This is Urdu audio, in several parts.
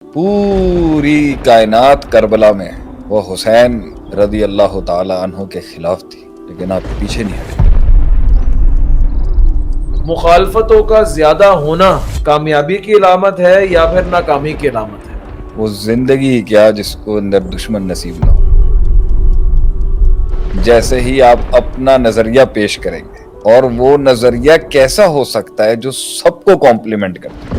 پوری کائنات کربلا میں وہ حسین رضی اللہ تعالی عنہ کے خلاف تھی، لیکن آپ پیچھے نہیں ہٹے۔ مخالفتوں کا زیادہ ہونا کامیابی کی علامت ہے یا پھر ناکامی کی علامت ہے؟ وہ زندگی کیا جس کو اندر دشمن نصیب نہ ہو۔ جیسے ہی آپ اپنا نظریہ پیش کریں گے، اور وہ نظریہ کیسا ہو سکتا ہے جو سب کو کمپلیمنٹ کرتا ہے؟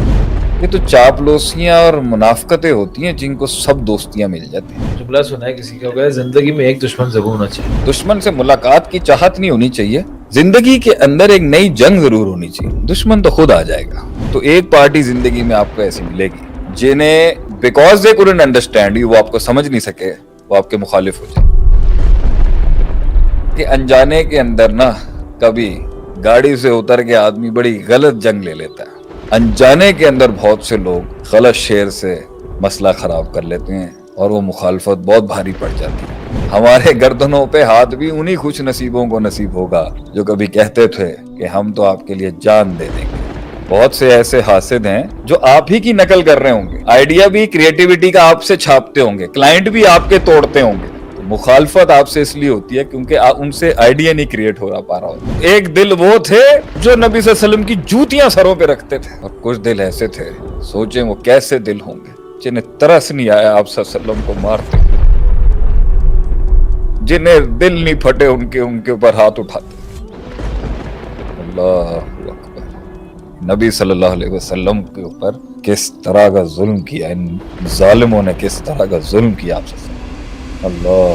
یہ تو چاپلوسیاں اور منافقتیں ہوتی ہیں جن کو سب دوستیاں مل جاتی ہیں۔ جملہ سنا ہے کسی کا، ہو گیا زندگی میں ایک دشمن ضرور ہونا چاہیے۔ دشمن سے ملاقات کی چاہت نہیں ہونی چاہیے، زندگی کے اندر ایک نئی جنگ ضرور ہونی چاہیے، دشمن تو خود آ جائے گا۔ تو ایک پارٹی زندگی میں آپ کو ایسی ملے گی جنہیں because they couldn't understand you، وہ آپ کو سمجھ نہیں سکے، وہ آپ کے مخالف ہو جائے۔ کہ انجانے کے اندر نا کبھی گاڑی سے اتر کے آدمی بڑی غلط جنگ لے لیتا ہے، انجانے کے اندر بہت سے لوگ غلط شعر سے مسئلہ خراب کر لیتے ہیں اور وہ مخالفت بہت بھاری پڑ جاتی ہے۔ ہمارے گردنوں پہ ہاتھ بھی انہی خوش نصیبوں کو نصیب ہوگا جو کبھی کہتے تھے کہ ہم تو آپ کے لیے جان دے دیں گے۔ بہت سے ایسے حاسد ہیں جو آپ ہی کی نقل کر رہے ہوں گے، آئیڈیا بھی کریٹیوٹی کا آپ سے چھاپتے ہوں گے، کلائنٹ بھی آپ کے توڑتے ہوں گے۔ تو مخالفت آپ سے اس لیے ہوتی ہے کیونکہ ان سے آئیڈیا نہیں کریٹ ہو رہا پا رہا ہوتا۔ ایک دل وہ تھے جو نبی صلی اللہ علیہ وسلم کی جوتیاں سروں پہ رکھتے تھے، اور کچھ دل ایسے تھے، سوچیں وہ کیسے دل ہوں گے، جنہیں ترس نہیں آیا آپ صلی اللہ علیہ وسلم کو مارتے، جنہیں دل نہیں پھٹے ان کے اوپر ہاتھ اٹھاتے۔ اللہ اکبر، نبی صلی اللہ علیہ وسلم کے اوپر کس طرح کا ظلم کیا، ان ظالموں نے کس طرح کا ظلم کیا آپ سے۔ اللہ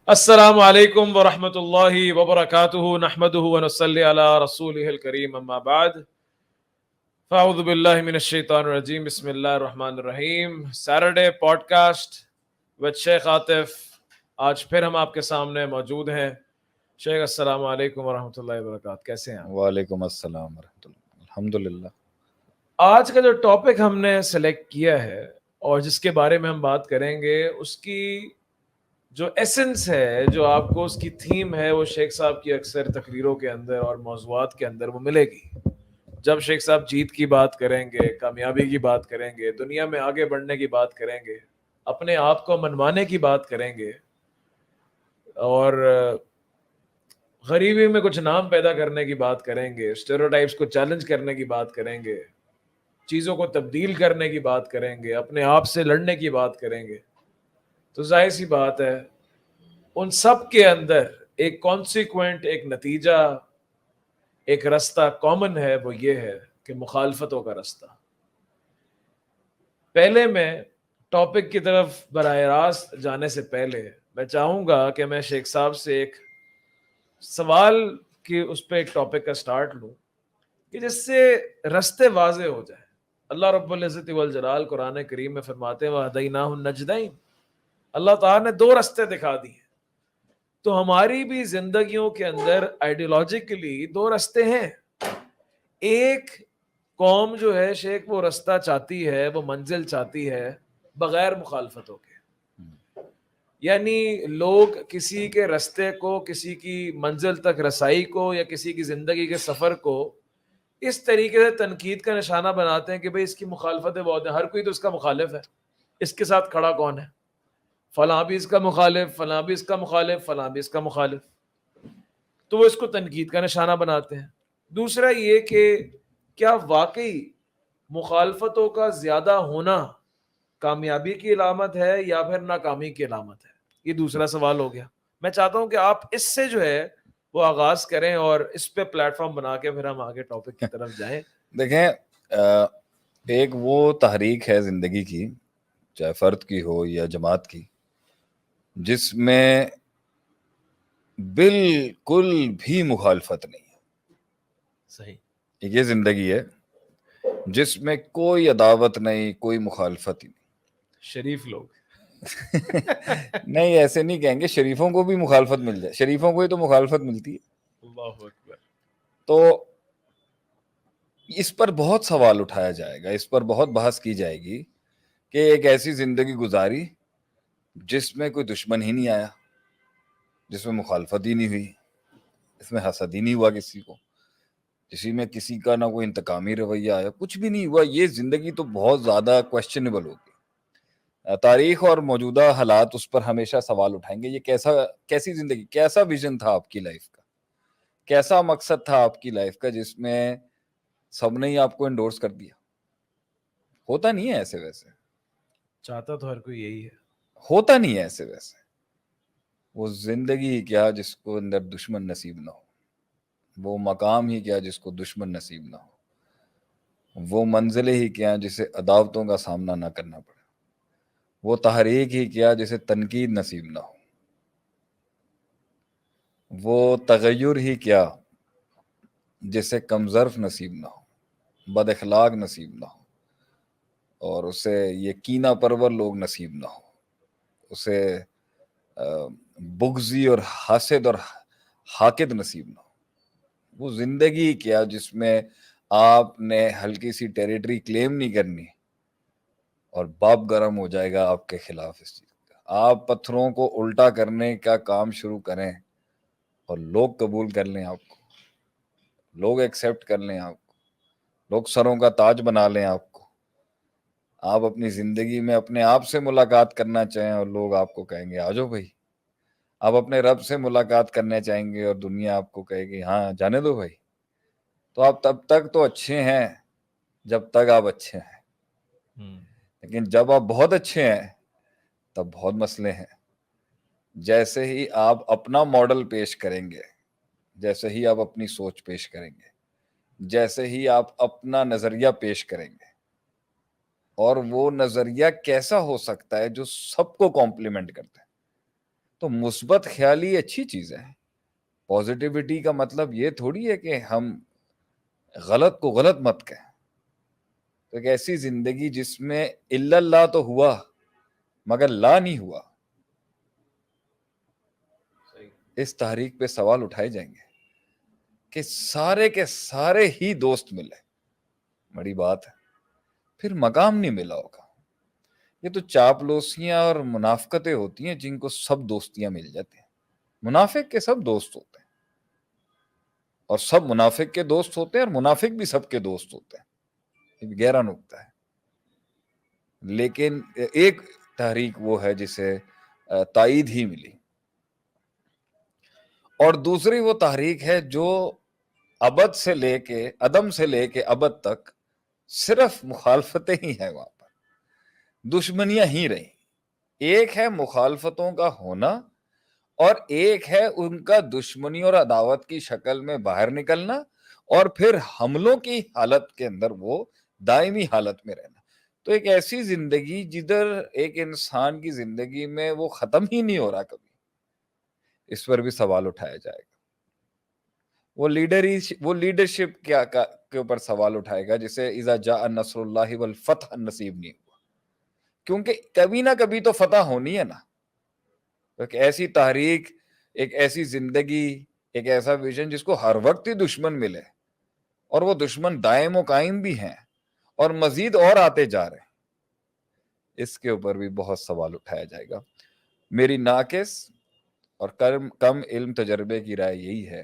السلام علیکم ورحمۃ اللہ وبرکاتہ، نحمدہ ونصلی علی رسولہ الکریم، اما بعد فاعوذ باللہ من الشیطان الرجیم، بسم اللہ الرحمن الرحیم۔ سیٹرڈے پوڈ کاسٹ وتھ شیخ عاطف، آج پھر ہم آپ کے سامنے موجود ہیں۔ شیخ السلام علیکم ورحمۃ اللہ وبرکاتہ، کیسے ہیں آپ؟ وعلیکم السلام ورحمۃ اللہ، الحمدللہ۔ آج کا جو ٹاپک ہم نے سلیکٹ کیا ہے اور جس کے بارے میں ہم بات کریں گے، اس کی جو ایسنس ہے، جو آپ کو اس کی تھیم ہے، وہ شیخ صاحب کی اکثر تقریروں کے اندر اور موضوعات کے اندر وہ ملے گی۔ جب شیخ صاحب جیت کی بات کریں گے، کامیابی کی بات کریں گے، دنیا میں آگے بڑھنے کی بات کریں گے، اپنے آپ کو منوانے کی بات کریں گے، اور غریبی میں کچھ نام پیدا کرنے کی بات کریں گے، اسٹیریوٹائپس کو چیلنج کرنے کی بات کریں گے، چیزوں کو تبدیل کرنے کی بات کریں گے، اپنے آپ سے لڑنے کی بات کریں گے، تو ظاہر سی بات ہے ان سب کے اندر ایک کانسیکوینٹ، ایک نتیجہ، ایک رستہ کامن ہے، وہ یہ ہے کہ مخالفتوں کا رستہ۔ پہلے میں ٹاپک کی طرف براہ راست جانے سے پہلے میں چاہوں گا کہ میں شیخ صاحب سے ایک سوال کی اس پہ ایک ٹاپک کا سٹارٹ لوں کہ جس سے رستے واضح ہو جائے۔ اللہ رب العزت والجلال قرآن کریم میں فرماتے ہیں وَهَدَيْنَاهُ النَّجْدَيْنِ، اللہ تعالیٰ نے دو رستے دکھا دیے۔ تو ہماری بھی زندگیوں کے اندر آئیڈیالوجیکلی دو رستے ہیں۔ ایک قوم جو ہے شیخ، وہ رستہ چاہتی ہے، وہ منزل چاہتی ہے بغیر مخالفتوں کے، یعنی لوگ کسی کے رستے کو، کسی کی منزل تک رسائی کو، یا کسی کی زندگی کے سفر کو اس طریقے سے تنقید کا نشانہ بناتے ہیں کہ بھئی اس کی مخالفتیں بہت ہیں، ہر کوئی تو اس کا مخالف ہے، اس کے ساتھ کھڑا کون ہے؟ فلاں بھی اس کا مخالف، فلاں بھی اس کا مخالف، فلاں بھی اس کا مخالف، تو وہ اس کو تنقید کا نشانہ بناتے ہیں۔ دوسرا یہ کہ کیا واقعی مخالفتوں کا زیادہ ہونا کامیابی کی علامت ہے یا پھر ناکامی کی علامت ہے؟ یہ دوسرا سوال ہو گیا۔ میں چاہتا ہوں کہ آپ اس سے جو ہے وہ آغاز کریں اور اس پہ پلیٹ فارم بنا کے پھر ہم آگے ٹاپک کی طرف جائیں۔ دیکھیں، ایک وہ تحریک ہے زندگی کی، چاہے فرد کی ہو یا جماعت کی، جس میں بالکل بھی مخالفت نہیں ہے۔ صحیح۔ یہ زندگی ہے جس میں کوئی عداوت نہیں، کوئی مخالفت ہی نہیں۔ شریف لوگ نہیں، ایسے نہیں کہیں گے، شریفوں کو بھی مخالفت مل جائے، شریفوں کو ہی تو مخالفت ملتی ہے۔ اللہ اکبر۔ تو اس پر بہت سوال اٹھایا جائے گا، اس پر بہت بحث کی جائے گی کہ ایک ایسی زندگی گزاری جس میں کوئی دشمن ہی نہیں آیا، جس میں مخالفت ہی نہیں ہوئی، اس میں حسد ہی نہیں ہوا کسی کو، کسی میں کسی کا نہ کوئی انتقامی رویہ آیا, کچھ بھی نہیں ہوا. یہ زندگی تو بہت زیادہ کویسچنیبل ہوگی. تاریخ اور موجودہ حالات اس پر ہمیشہ سوال اٹھائیں گے. یہ کیسی زندگی, کیسا ویژن تھا آپ کی لائف کا, کیسا مقصد تھا آپ کی لائف کا, جس میں سب نے ہی آپ کو انڈورس کر دیا. ہوتا نہیں ہے ایسے ویسے, چاہتا تو ہر کوئی یہی ہے. ہوتا نہیں ہے ایسے ویسے. وہ زندگی کیا جس کو اندر دشمن نصیب نہ ہو, وہ مقام ہی کیا جس کو دشمن نصیب نہ ہو, وہ منزلیں ہی کیا جسے عداوتوں کا سامنا نہ کرنا پڑے, وہ تحریک ہی کیا جسے تنقید نصیب نہ ہو, وہ تغیر ہی کیا جسے کمظرف نصیب نہ ہو, بد اخلاق نصیب نہ ہو, اور اسے یہ کینہ پرور لوگ نصیب نہ ہو, اسے بغضی اور حاسد اور حاقد نصیب نہ ہو. وہ زندگی کیا جس میں آپ نے ہلکی سی ٹیریٹری کلیم نہیں کرنی اور باپ گرم ہو جائے گا آپ کے خلاف اس چیز کا. آپ پتھروں کو الٹا کرنے کا کام شروع کریں اور لوگ قبول کر لیں آپ کو, لوگ ایکسیپٹ کر لیں آپ کو, لوگ سروں کا تاج بنا لیں آپ کو. آپ اپنی زندگی میں اپنے آپ سے ملاقات کرنا چاہیں اور لوگ آپ کو کہیں گے آ جاؤ بھائی. آپ اپنے رب سے ملاقات کرنا چاہیں گے اور دنیا آپ کو کہے گی ہاں جانے دو بھائی. تو آپ تب تک تو اچھے ہیں جب تک آپ اچھے ہیں, لیکن جب آپ بہت اچھے ہیں تب بہت مسئلے ہیں. جیسے ہی آپ اپنا ماڈل پیش کریں گے, جیسے ہی آپ اپنی سوچ پیش کریں گے, جیسے ہی آپ اپنا نظریہ پیش کریں گے, اور وہ نظریہ کیسا ہو سکتا ہے جو سب کو کمپلیمنٹ کرتا ہے. تو مثبت خیالی اچھی چیز ہے. پازیٹیوٹی کا مطلب یہ تھوڑی ہے کہ ہم غلط کو غلط مت کہیں. تو ایک ایسی زندگی جس میں الا اللہ تو ہوا مگر لا نہیں ہوا, اس تحریک پہ سوال اٹھائے جائیں گے کہ سارے کے سارے ہی دوست ملے, بڑی بات ہے, پھر مقام نہیں ملا ہوگا. یہ تو چاپلوسیاں اور منافقتیں ہوتی ہیں جن کو سب دوستیاں مل جاتی ہیں. منافق کے سب دوست ہوتے ہیں, اور سب منافق کے دوست ہوتے ہیں, اور منافق بھی سب کے دوست ہوتے ہیں. یہ گہرا نکتہ ہے. لیکن ایک تحریک وہ ہے جسے تائید ہی ملی, اور دوسری وہ تحریک ہے جو ابد سے لے کے عدم سے لے کے ابد تک صرف مخالفتیں ہی ہیں, وہاں پر دشمنیاں ہی رہیں. ایک ہے مخالفتوں کا ہونا, اور ایک ہے ان کا دشمنی اور عداوت کی شکل میں باہر نکلنا, اور پھر حملوں کی حالت کے اندر وہ دائمی حالت میں رہنا. تو ایک ایسی زندگی جدھر ایک انسان کی زندگی میں وہ ختم ہی نہیں ہو رہا کبھی, اس پر بھی سوال اٹھایا جائے گا. وہ لیڈرشپ کیا کے اوپر سوال اٹھائے گا جسے اذا جاء نصر اللہ والفتح نصیب نہیں ہوا, کیونکہ کبھی نہ کبھی تو فتح ہونی ہے نا. ایک ایسی تحریک, ایک ایسی زندگی, ایک ایسا ویژن جس کو ہر وقت ہی دشمن ملے, اور وہ دشمن دائم و قائم بھی ہیں اور مزید اور آتے جا رہے ہیں, اس کے اوپر بھی بہت سوال اٹھایا جائے گا. میری ناقص اور کم علم تجربے کی رائے یہی ہے,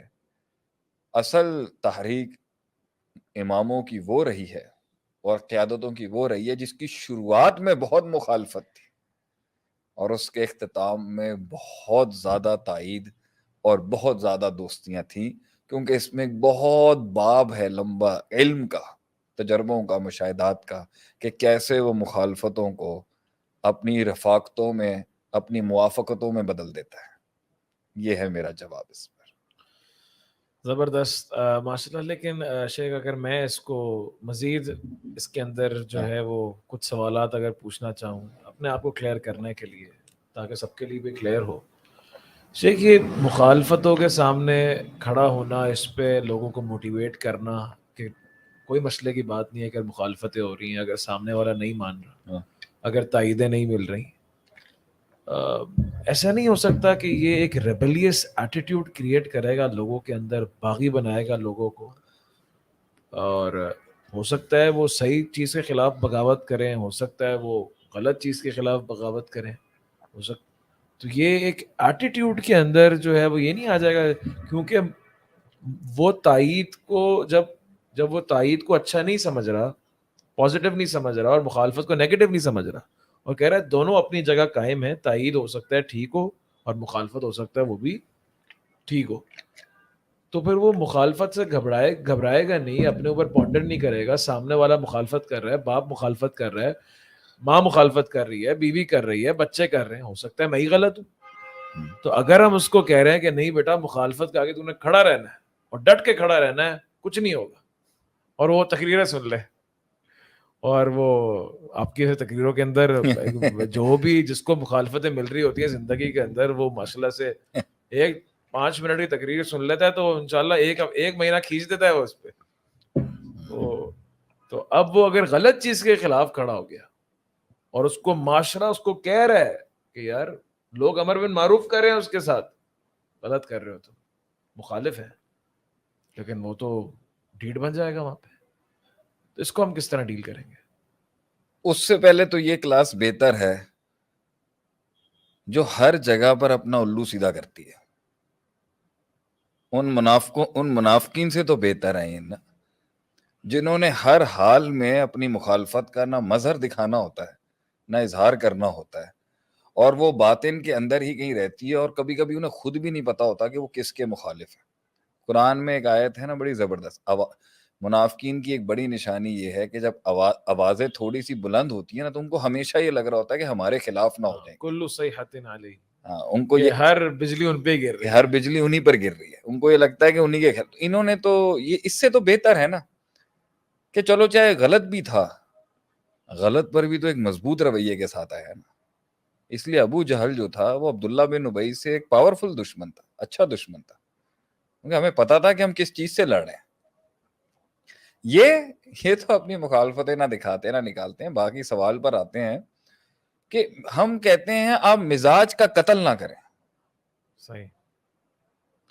اصل تحریک اماموں کی وہ رہی ہے اور قیادتوں کی وہ رہی ہے جس کی شروعات میں بہت مخالفت تھی, اور اس کے اختتام میں بہت زیادہ تائید اور بہت زیادہ دوستیاں تھیں, کیونکہ اس میں ایک بہت باب ہے لمبا علم کا, تجربوں کا, مشاہدات کا, کہ کیسے وہ مخالفتوں کو اپنی رفاقتوں میں, اپنی موافقتوں میں بدل دیتا ہے. یہ ہے میرا جواب اس پر. زبردست, ماشاء اللہ. لیکن شیخ اگر میں اس کو مزید اس کے اندر جو ہے وہ کچھ سوالات اگر پوچھنا چاہوں اپنے آپ کو کلیئر کرنے کے لیے, تاکہ سب کے لیے بھی کلیئر ہو. شیخ, یہ مخالفتوں کے سامنے کھڑا ہونا, اس پہ لوگوں کو موٹیویٹ کرنا کہ کوئی مسئلے کی بات نہیں ہے اگر مخالفتیں ہو رہی ہیں, اگر سامنے والا نہیں مان رہا, اگر تائیدیں نہیں مل رہی, ایسا نہیں ہو سکتا کہ یہ ایک ریبیلیس ایٹیٹیوڈ کریٹ کرے گا لوگوں کے اندر, باغی بنائے گا لوگوں کو, اور ہو سکتا ہے وہ صحیح چیز کے خلاف بغاوت کریں, ہو سکتا ہے وہ غلط چیز کے خلاف بغاوت کریں, ہو سکتا. تو یہ ایک ایٹیٹیوڈ کے اندر جو ہے وہ یہ نہیں آ جائے گا, کیونکہ وہ تائید کو جب جب وہ تائید کو اچھا نہیں سمجھ رہا, پازیٹیو نہیں سمجھ رہا, اور مخالفت کو نیگیٹو نہیں سمجھ رہا, اور کہہ رہا ہے دونوں اپنی جگہ قائم ہے, تائید ہو سکتا ہے ٹھیک ہو اور مخالفت ہو سکتا ہے وہ بھی ٹھیک ہو, تو پھر وہ مخالفت سے گھبرائے گا نہیں, اپنے اوپر پونڈر نہیں کرے گا. سامنے والا مخالفت کر رہا ہے, باپ مخالفت کر رہا ہے, ماں مخالفت کر رہی ہے, بیوی کر رہی ہے, بچے کر رہے ہیں, ہو سکتا ہے میں ہی غلط ہوں. تو اگر ہم اس کو کہہ رہے ہیں کہ نہیں بیٹا مخالفت کے آگے تم نے کھڑا رہنا ہے اور ڈٹ کے کھڑا رہنا ہے, کچھ نہیں ہوگا, اور وہ تقریریں سن لے, اور وہ آپ کی تقریروں کے اندر جو بھی جس کو مخالفتیں مل رہی ہوتی ہیں زندگی کے اندر, وہ ماشاءاللہ سے ایک 5 منٹ کی تقریر سن لیتا ہے تو انشاءاللہ ایک مہینہ کھینچ دیتا ہے وہ اس پہ. تو اب وہ اگر غلط چیز کے خلاف کھڑا ہو گیا اور اس کو معاشرہ اس کو کہہ رہا ہے کہ یار لوگ امر بن معروف کر رہے ہیں اس کے ساتھ, غلط کر رہے ہو, تو مخالف ہے, لیکن وہ تو ڈھیٹ بن جائے گا وہاں پہ. تو اس کو ہم کس طرح ڈیل کریں گے؟ اس سے پہلے تو یہ کلاس بہتر ہے جو ہر جگہ پر اپنا الو سیدھا کرتی ہے. ان منافقین سے تو بہتر ہیں نا, جنہوں نے ہر حال میں اپنی مخالفت کا نہ مظہر دکھانا ہوتا ہے نہ اظہار کرنا ہوتا ہے, اور وہ باطن کے اندر ہی کہیں رہتی ہے, اور کبھی کبھی انہیں خود بھی نہیں پتا ہوتا کہ وہ کس کے مخالف ہے. قرآن میں ایک آیت ہے نا بڑی زبردست, منافقین کی ایک بڑی نشانی یہ ہے کہ جب آوازیں تھوڑی سی بلند ہوتی ہیں نا تو ان کو ہمیشہ یہ لگ رہا ہوتا ہے کہ ہمارے خلاف نہ ہو جائیں. کلو صیحۃ علی, ان کو کہ یہ ہر بجلی ان پہ گر رہی ہے, ہر بجلی انہی پر گر رہی ہے, ان کو یہ لگتا ہے کہ انہی کے خلاف. انہوں نے تو یہ اس سے تو بہتر ہے نا کہ چلو چاہے غلط بھی تھا, غلط پر بھی تو ایک مضبوط رویے کے ساتھ آیا نا. اس لیے ابو جہل جو تھا وہ عبداللہ بن ابی سے ایک پاورفل دشمن تھا, اچھا دشمن تھا, کیونکہ ہمیں پتا تھا کہ ہم کس چیز سے لڑ رہے ہیں. یہ تو اپنی مخالفتیں نہ دکھاتے نہ نکالتے ہیں. باقی سوال پر آتے ہیں کہ ہم کہتے ہیں آپ مزاج کا قتل نہ کریں. صحیح,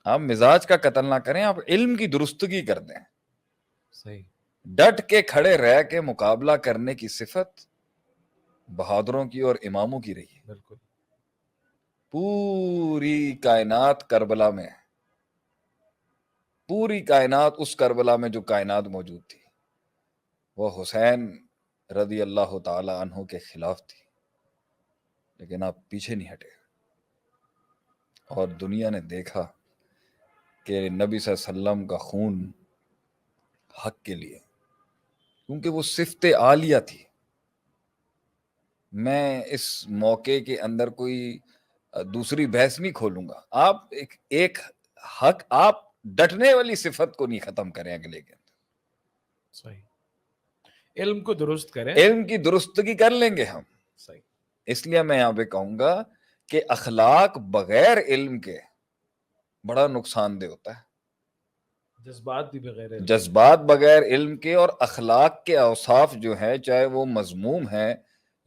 آپ مزاج کا قتل نہ کریں, آپ علم کی درستگی کر دیں. صحیح, ڈٹ کے کھڑے رہ کے مقابلہ کرنے کی صفت بہادروں کی اور اماموں کی رہی ہے. بالکل. پوری کائنات کربلا میں, پوری کائنات اس کربلا میں جو کائنات موجود تھی وہ حسین رضی اللہ تعالی عنہ کے خلاف تھی, لیکن آپ پیچھے نہیں ہٹے, اور دنیا نے دیکھا کہ نبی صلی اللہ علیہ وسلم کا خون حق کے لیے, کیونکہ وہ صفت عالیہ تھی. میں اس موقع کے اندر کوئی دوسری بحث نہیں کھولوں گا. آپ ایک حق, آپ ڈٹنے والی صفت کو نہیں ختم کریں اگلے کے اندر. صحیح, علم کو درست کریں, علم کی درستگی کر لیں گے ہم. صحیح, اس لیے میں یہاں پہ کہوں گا کہ اخلاق بغیر علم کے بڑا نقصان دہ ہوتا ہے. جذبات بھی بغیر علم, جذبات بغیر علم کے, اور اخلاق کے اوصاف جو ہیں چاہے وہ مذموم ہیں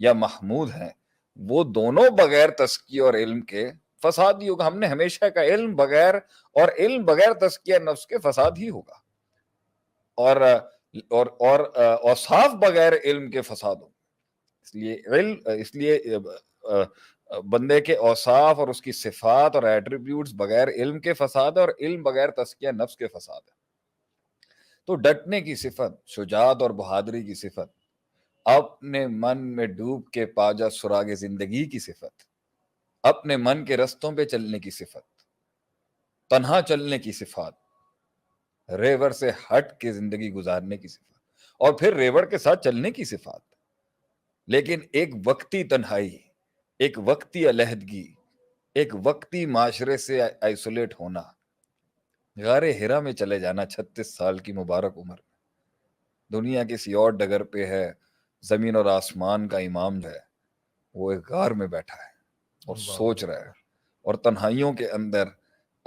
یا محمود ہیں, وہ دونوں بغیر تزکیہ اور علم کے فساد ہی ہوگا. ہم نے ہمیشہ کا علم بغیر, اور علم بغیر تزکیہ نفس کے فساد ہی ہوگا, اور اوصاف بغیر علم کے فساد ہوگا. اس لیے بندے کے اوصاف اور اس کی صفات اور ایٹریبیوٹس بغیر علم کے فساد ہے, اور علم بغیر تزکیہ نفس کے فساد ہے. تو ڈٹنے کی صفت, شجاعت اور بہادری کی صفت, اپنے من میں ڈوب کے پاجا سراغ زندگی کی صفت, اپنے من کے رستوں پہ چلنے کی صفت, تنہا چلنے کی صفات, ریوڑ سے ہٹ کے زندگی گزارنے کی صفات, اور پھر ریوڑ کے ساتھ چلنے کی صفات. لیکن ایک وقتی تنہائی, ایک وقتی علیحدگی, ایک وقتی معاشرے سے آئسولیٹ ہونا, غار ہرا میں چلے جانا 36 سال کی مبارک عمر میں, دنیا کسی اور ڈگر پہ ہے, زمین اور آسمان کا امام جو ہے وہ ایک غار میں بیٹھا ہے اور سوچ رہا ہے, اور تنہائیوں کے اندر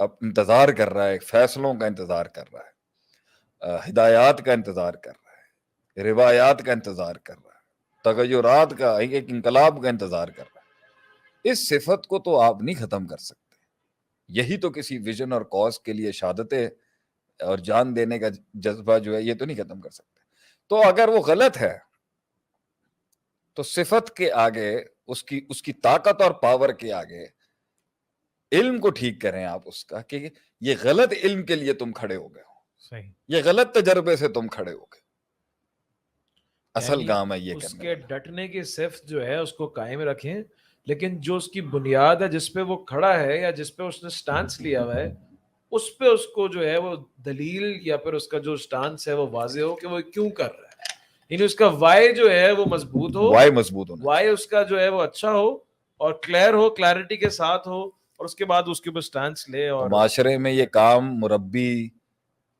اب انتظار کر رہا ہے, فیصلوں کا انتظار کر رہا ہے, ہدایات کا انتظار کر رہا ہے, روایات کا انتظار کر رہا ہے, تغیرات کا, ایک انقلاب کا انتظار کر رہا ہے. اس صفت کو تو آپ نہیں ختم کر سکتے. یہی تو کسی ویژن اور کاز کے لیے شہادتیں اور جان دینے کا جذبہ جو ہے یہ تو نہیں ختم کر سکتے. تو اگر وہ غلط ہے تو صفت کے آگے, اس کی طاقت اور پاور کے آگے علم کو ٹھیک کریں آپ اس کا, کہ یہ غلط علم کے لیے تم کھڑے ہو گئے ہو. صحیح. یہ غلط تجربے سے تم کھڑے ہو گئے. اصل یعنی کام ہے یہ اس کرنے کے کا. ڈٹنے کی صفت جو ہے اس کو قائم رکھیں, لیکن جو اس کی بنیاد ہے جس پہ وہ کھڑا ہے یا جس پہ اس نے سٹانس لیا ہوا ہے, اس پہ اس کو جو ہے وہ دلیل یا پھر اس کا جو سٹانس ہے وہ واضح ہو کہ وہ کیوں کر رہا ہے. یعنی اس کا وائی جو ہے وہ مضبوط ہو, وائی مضبوط ہونا وائی اس کا جو ہے وہ اچھا ہو اور کلیئر ہو, کلیئرٹی کے ساتھ ہو, اور اس کے بعد اس کے اوپر سٹانس لے. تو اور معاشرے میں یہ کام مربی,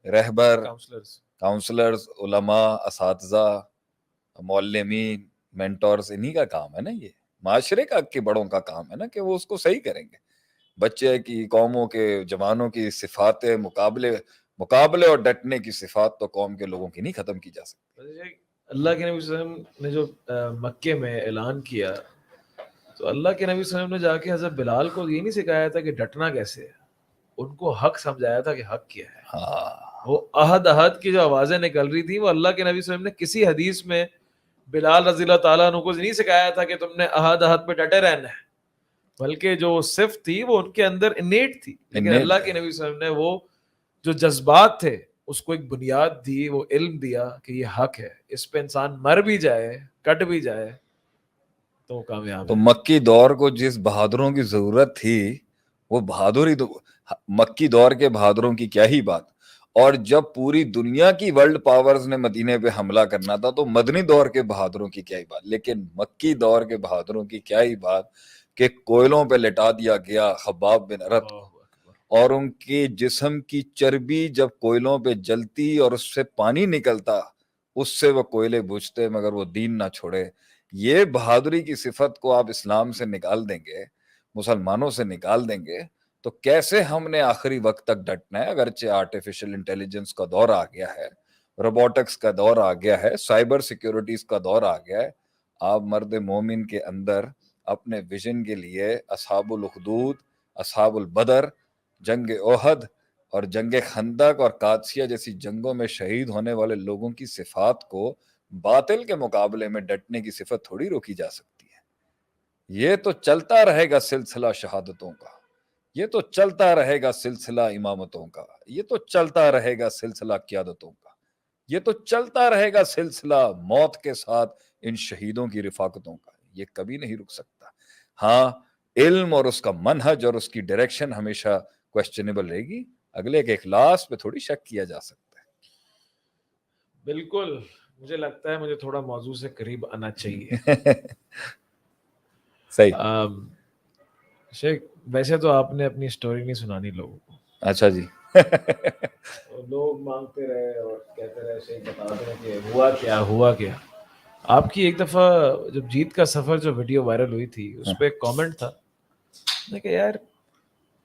رہبر, کاؤنسلرز, کاؤنسلرز, علماء, اساتذہ, معلمین, مینٹورز, انہی کا کام ہے نا. یہ معاشرے کا کے بڑوں کا کام ہے نا کہ وہ اس کو صحیح کریں گے. بچے کی, قوموں کے, جوانوں کی صفات مقابلے اور ڈٹنے کی صفات تو قوم کے لوگوں کی نہیں ختم کی جا سکتی. اللہ کے نبی صلی اللہ علیہ وسلم نے جو مکے میں اعلان کیا, تو اللہ کے نبی صلی اللہ علیہ وسلم نے جا کے حضرت بلال کو یہ نہیں سکھایا تھا کہ ڈٹنا کیسے ہے, ان کو حق سمجھایا تھا کہ حق کیا ہے. وہ احد کی جو آوازیں نکل رہی تھی وہ اللہ کے نبی صلی اللہ علیہ وسلم نے کسی حدیث میں بلال رضی اللہ تعالیٰ عنہ کو نہیں سکھایا تھا کہ تم نے احد پہ ڈٹے رہنا ہے, بلکہ جو صفت تھی وہ ان کے اندر انیٹ تھی. لیکن اللہ کے نبی صلی اللہ علیہ وسلم نے وہ جو جذبات تھے اس کو ایک بنیاد دی, وہ علم دیا کہ یہ حق ہے, اس پہ انسان مر بھی جائے, کٹ بھی جائے تو وہ کامیاب. تو مکی دور کو جس بہادروں کی ضرورت تھی وہ بہادری تو مکی دور کے بہادروں کی کیا ہی بات. اور جب پوری دنیا کی ورلڈ پاورز نے مدینے پہ حملہ کرنا تھا تو مدنی دور کے بہادروں کی کیا ہی بات. لیکن مکی دور کے بہادروں کی کیا ہی بات کہ کوئلوں پہ لٹا دیا گیا خباب بن ارت کو, اور ان کے جسم کی چربی جب کوئلوں پہ جلتی اور اس سے پانی نکلتا اس سے وہ کوئلے بجھتے مگر وہ دین نہ چھوڑے. یہ بہادری کی صفت کو آپ اسلام سے نکال دیں گے, مسلمانوں سے نکال دیں گے, تو کیسے ہم نے آخری وقت تک ڈٹنا ہے؟ اگرچہ آرٹیفیشل انٹیلیجنس کا دور آ گیا ہے, روبوٹکس کا دور آ گیا ہے, سائبر سیکیورٹیز کا دور آ گیا ہے, آپ مرد مومن کے اندر اپنے ویژن کے لیے اصحاب الاخدود, اصحاب البدر, جنگ احد اور جنگ خندق اور قادسیہ جیسی جنگوں میں شہید ہونے والے لوگوں کی صفات کو باطل کے مقابلے میں ڈٹنے کی صفت تھوڑی روکی جا سکتی ہے. یہ تو چلتا رہے گا سلسلہ شہادتوں کا, یہ تو چلتا رہے گا سلسلہ امامتوں کا, یہ تو چلتا رہے گا سلسلہ قیادتوں کا, یہ تو چلتا رہے گا سلسلہ موت کے ساتھ ان شہیدوں کی رفاقتوں کا. یہ کبھی نہیں رک سکتا. ہاں, علم اور اس کا منہج اور اس کی ڈائریکشن ہمیشہ کوسچنیبل رہے گی, اگلے کے اخلاص پہ تھوڑی شک کیا جا سکتا ہے. بالکل, مجھے لگتا ہے مجھے تھوڑا موضوع سے قریب آنا چاہیے. صحیح. شیخ, ویسے تو آپ نے اپنی سٹوری نہیں سنانی لوگوں کو. اچھا جی. لوگ مانگتے رہے اور کہتے رہے شیخ بتا دیں کہ ہوا کیا ہوا کیا. آپ کی ایک دفعہ جب جیت کا سفر جو ویڈیو وائرل ہوئی تھی اس پہ ایک کامنٹ تھا کہ یار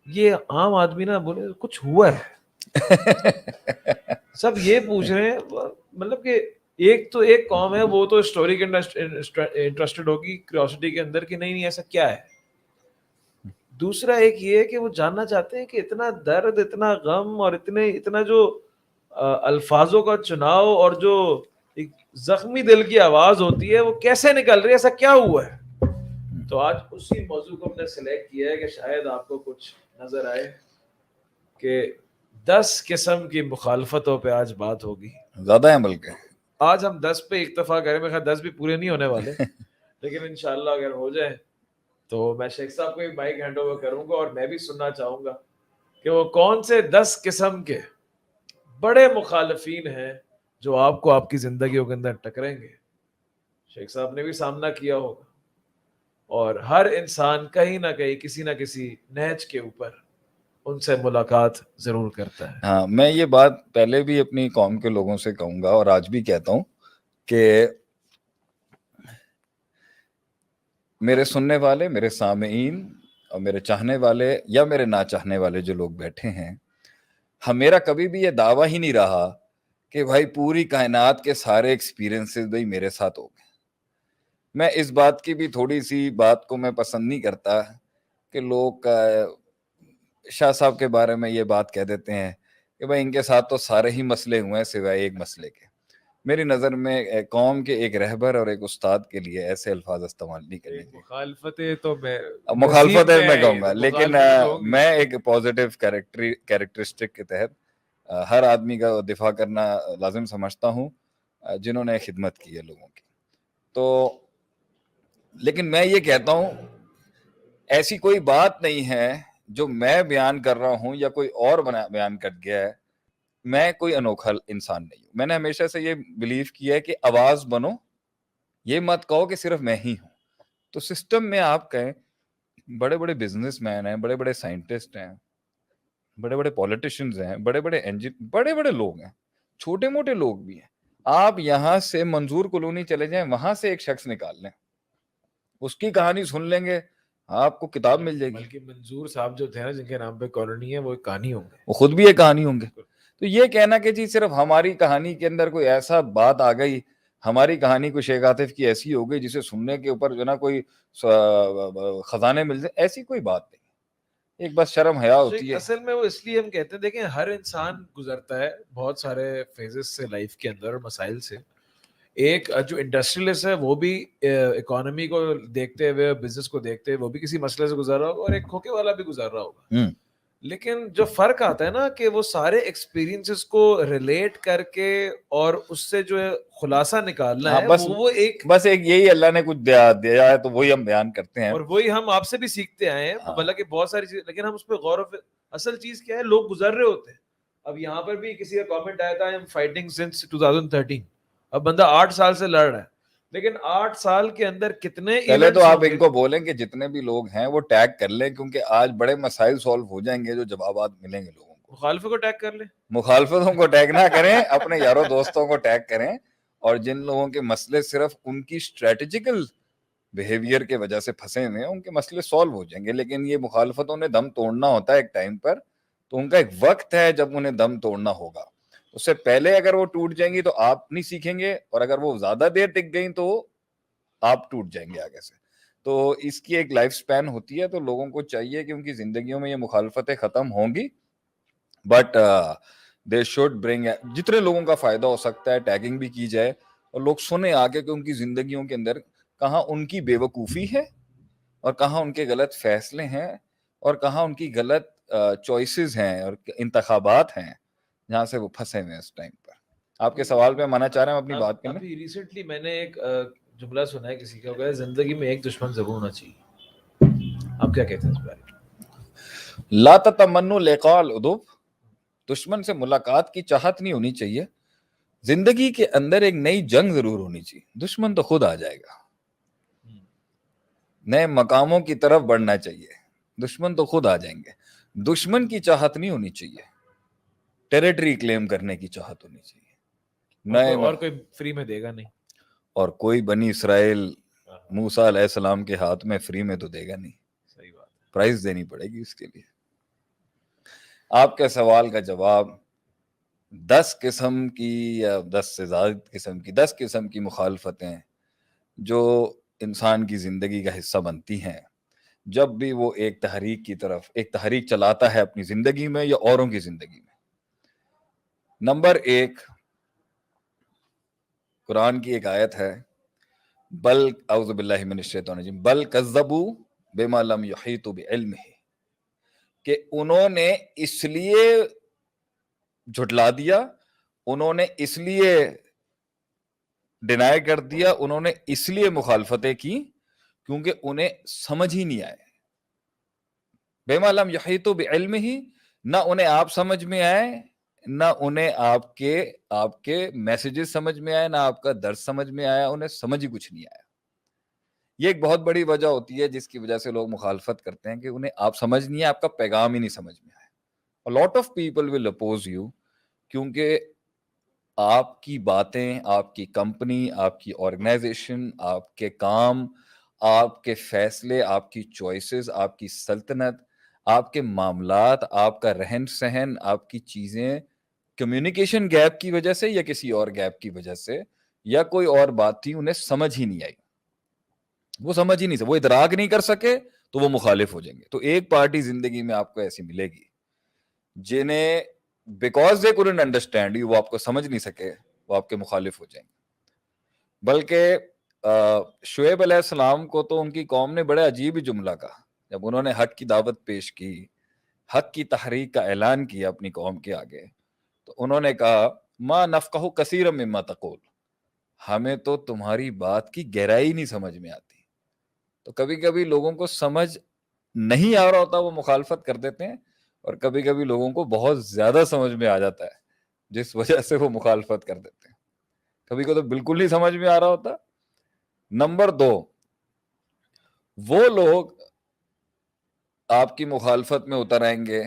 یہ عام آدمی نا بولے کچھ ہوا ہے, سب یہ پوچھ رہے ہیں, مطلب کہ ایک تو ایک قوم ہے وہ تو اسٹوری کے انٹرسٹڈ ہوگی کیوریوسٹی کے اندر کہ نہیں ایسا کیا ہے. دوسرا ایک یہ ہے کہ وہ جاننا چاہتے ہیں کہ اتنا درد, اتنا غم اور اتنا جو الفاظوں کا چناؤ اور جو ایک زخمی دل کی آواز ہوتی ہے وہ کیسے نکل رہی ہے, ایسا کیا ہوا ہے. تو آج اسی موضوع کو ہم نے سلیکٹ کیا ہے کہ شاید آپ کو کچھ نظر آئے کہ 10 قسم کی مخالفتوں پہ آج بات ہوگی. زیادہ ہے بلکہ آج ہم 10 پہ اکتفا کریں, میں خیال 10 بھی پورے نہیں ہونے والے, لیکن انشاءاللہ اگر ہو جائیں تو میں شیخ صاحب کو بھی مائک ہینڈ اوور کروں گا اور میں بھی سننا چاہوں گا کہ وہ کون سے 10 قسم کے بڑے مخالفین ہیں جو آپ کو آپ کی زندگیوں کے اندر ٹکریں گے. شیخ صاحب نے بھی سامنا کیا ہوگا, اور ہر انسان کہیں نہ کہیں کسی نہ کسی نہج کے اوپر ان سے ملاقات ضرور کرتا ہے. ہاں, میں یہ بات پہلے بھی اپنی قوم کے لوگوں سے کہوں گا اور آج بھی کہتا ہوں کہ میرے سننے والے, میرے سامعین اور میرے چاہنے والے یا میرے نہ چاہنے والے جو لوگ بیٹھے ہیں, میرا کبھی بھی یہ دعویٰ ہی نہیں رہا کہ بھائی پوری کائنات کے سارے ایکسپیرینسز بھائی میرے ساتھ ہو گئے. میں اس بات کی بھی تھوڑی سی بات کو میں پسند نہیں کرتا کہ لوگ شاہ صاحب کے بارے میں یہ بات کہہ دیتے ہیں کہ بھائی ان کے ساتھ تو سارے ہی مسئلے ہوئے ہیں سوائے ایک مسئلے کے. میری نظر میں قوم کے ایک رہبر اور ایک استاد کے لیے ایسے الفاظ استعمال نہیں کرنے چاہیے. مخالفتیں تو مخالفت میں کہوں گا, لیکن میں ایک پازیٹیو کیریکٹرسٹک کے تحت ہر آدمی کا دفاع کرنا لازم سمجھتا ہوں جنہوں نے خدمت کی ہے لوگوں کی. تو لیکن میں یہ کہتا ہوں ایسی کوئی بات نہیں ہے جو میں بیان کر رہا ہوں یا کوئی اور بیان کر گیا ہے. میں کوئی انوکھا انسان نہیں ہوں. میں نے ہمیشہ سے یہ بلیو کیا ہے کہ آواز بنو, یہ مت کہو کہ صرف میں ہی ہوں. تو سسٹم میں آپ کہیں بڑے بڑے بزنس مین ہیں, بڑے بڑے سائنٹسٹ ہیں, بڑے بڑے پولیٹیشنز ہیں, بڑے بڑے لوگ ہیں, چھوٹے موٹے لوگ بھی ہیں. آپ یہاں سے منظور کالونی چلے جائیں, وہاں سے ایک شخص نکال لیں, اس کی کہانی سن لیں گے, آپ کو کتاب مل جائے گی. بلکہ منظور صاحب جو تھے نا, جن کے نام پہ کالونی ہے, وہ ایک کہانی ہوں گے, وہ خود بھی ایک کہانی ہوں گے. تو یہ کہنا کہ جی صرف ہماری کہانی کے اندر کوئی ایسا بات آ گئی, ہماری کہانی کو شیخ عاطف کی ایسی ہو گئی جسے سننے کے اوپر جو نا کوئی خزانے مل جائے, ایسی کوئی بات نہیں. ایک بس شرم حیا ہوتی ہے. اصل میں وہ اس لیے ہم کہتے ہیں, دیکھیں ہر انسان گزرتا ہے بہت سارے فیزز سے لائف کے اندر, مسائل سے. ایک جو انڈسٹریلسٹ ہے وہ بھی اکانومی کو دیکھتے ہوئے, بزنس کو دیکھتے ہوئے, وہ بھی کسی مسئلے سے گزر رہا ہوگا, اور ایک کھوکے والا بھی گزر رہا ہوگا. لیکن جو فرق آتا ہے نا کہ وہ سارے ایکسپیرینسز کو ریلیٹ کر کے اور اس سے جو ہے خلاصہ نکالنا ہے, بس ایک یہی اللہ نے کچھ دیا ہے تو وہی ہم بیان کرتے ہیں, اور وہی ہم آپ سے بھی سیکھتے آئے ہیں. حالانکہ بہت ساری چیزیں, لیکن ہم اس پہ غور و اصل چیز کیا ہے, لوگ گزر رہے ہوتے ہیں. اب یہاں پر بھی کسی کا کامنٹ آیا تھا, فائٹنگ سنس 2013. اب بندہ 8 سال سے لڑ رہا ہے, لیکن 8 سال کے اندر کتنے پہلے تو آپ ان کو بولیں کہ جتنے بھی لوگ ہیں وہ ٹیگ کر لیں, کیونکہ آج بڑے مسائل سولو ہو جائیں گے جو جوابات ملیں گے لوگوں کو. مخالفوں کو ٹیگ کر لیں, مخالفتوں کو ٹیگ نہ کریں, اپنے یاروں دوستوں کو ٹیگ کریں. اور جن لوگوں کے مسئلے صرف ان کی اسٹریٹجیکل بیہیویئر کے وجہ سے پھنسے ہوئے ہیں, ان کے مسئلے سولو ہو جائیں گے. لیکن یہ مخالفتوں نے دم توڑنا ہوتا ہے ایک ٹائم پر, تو ان کا ایک وقت ہے جب انہیں دم توڑنا ہوگا. اس سے پہلے اگر وہ ٹوٹ جائیں گی تو آپ نہیں سیکھیں گے, اور اگر وہ زیادہ دیر ٹک گئیں تو آپ ٹوٹ جائیں گے آگے سے. تو اس کی ایک لائف سپین ہوتی ہے. تو لوگوں کو چاہیے کہ ان کی زندگیوں میں یہ مخالفتیں ختم ہوں گی, بٹ دے شوڈ برنگ, جتنے لوگوں کا فائدہ ہو سکتا ہے ٹیگنگ بھی کی جائے, اور لوگ سنیں آگے کہ ان کی زندگیوں کے اندر کہاں ان کی بے وقوفی ہے, اور کہاں ان کے غلط فیصلے ہیں, اور کہاں ان کی غلط چوائسز ہیں اور انتخابات ہیں جہاں سے وہ پھنسے ہوئے ہیں اس ٹائم پر. آپ کے سوال پہ مانا چاہ رہے ہیں اپنی بات کرنے. ابھی ریسنٹلی میں نے ایک جملہ سنا ہے کسی کا, کہ زندگی میں ایک دشمن ضرور ہونا چاہیے. آپ کیا کہتے ہیں اس بارے میں؟ لا تتمنوا لقاء العدو, دشمن سے ملاقات کی چاہت نہیں ہونی چاہیے. زندگی کے اندر ایک نئی جنگ ضرور ہونی چاہیے. دشمن تو خود آ جائے گا, نئے مقاموں کی طرف بڑھنا چاہیے, دشمن تو خود آ جائیں گے. دشمن کی چاہت نہیں ہونی چاہیے, ٹیریٹری کلیم کرنے کی چاہت ہونی چاہیے. اور کوئی فری میں دے گا نہیں, اور کوئی بنی اسرائیل موسیٰ علیہ السلام کے ہاتھ میں فری میں تو دے گا نہیں, صحیح بات, پرائز دینی پڑے گی اس کے لیے. آپ کے سوال کا جواب 10 قسم کی یا 10 سے زائد قسم کی 10 قسم کی مخالفتیں جو انسان کی زندگی کا حصہ بنتی ہیں جب بھی وہ ایک تحریک کی طرف ایک تحریک چلاتا ہے اپنی زندگی میں یا اوروں کی زندگی میں. نمبر 1, قرآن کی ایک آیت ہے, بل اعوذ باللہ من الشیطان الرجیم, بل کذبوا بما لم یحیطوا بعلمہ, کہ انہوں نے اس لیے جھٹلا دیا, انہوں نے اس لیے ڈینائی کر دیا, انہوں نے اس لیے مخالفتیں کی کیونکہ انہیں سمجھ ہی نہیں آئے. بما لم یحیطوا بعلمہ, نہ انہیں آپ سمجھ میں آئے, نہ انہیں آپ کے میسیجز سمجھ میں آئے, نہ آپ کا درس سمجھ میں آیا, انہیں سمجھ ہی کچھ نہیں آیا. یہ ایک بہت بڑی وجہ ہوتی ہے جس کی وجہ سے لوگ مخالفت کرتے ہیں کہ انہیں آپ سمجھ نہیں آئے, آپ کا پیغام ہی نہیں سمجھ میں آیا. A lot of people will oppose you کیونکہ آپ کی باتیں, آپ کی کمپنی, آپ کی آرگنائزیشن, آپ کے کام, آپ کے فیصلے, آپ کی چوائسز, آپ کی سلطنت, آپ کے معاملات, آپ کا رہن سہن, آپ کی چیزیں کمیونیکیشن گیپ کی وجہ سے یا کسی اور گیپ کی وجہ سے یا کوئی اور بات تھی, انہیں سمجھ ہی نہیں آئی. وہ سمجھ ہی نہیں سکے, وہ ادراک نہیں کر سکے تو وہ مخالف ہو جائیں گے. تو ایک پارٹی زندگی میں آپ کو ایسی ملے گی جنہیں because they couldn't understand you, وہ آپ کو سمجھ نہیں سکے, وہ آپ کے مخالف ہو جائیں گے. بلکہ شعیب علیہ السلام کو تو ان کی قوم نے بڑے عجیب ہی جملہ کہا جب انہوں نے حق کی دعوت پیش کی, حق کی تحریک کا اعلان کیا اپنی قوم کے آگے, انہوں نے کہا ما نفقہ کثیرا مما تقول، ہمیں تو تمہاری بات کی گہرائی نہیں سمجھ میں آتی. تو کبھی کبھی لوگوں کو سمجھ نہیں آ رہا ہوتا وہ مخالفت کر دیتے ہیں، اور کبھی کبھی لوگوں کو بہت زیادہ سمجھ میں آ جاتا ہے جس وجہ سے وہ مخالفت کر دیتے ہیں. کبھی کو تو بالکل نہیں سمجھ میں آ رہا ہوتا. نمبر 2، وہ لوگ آپ کی مخالفت میں اتر آئیں گے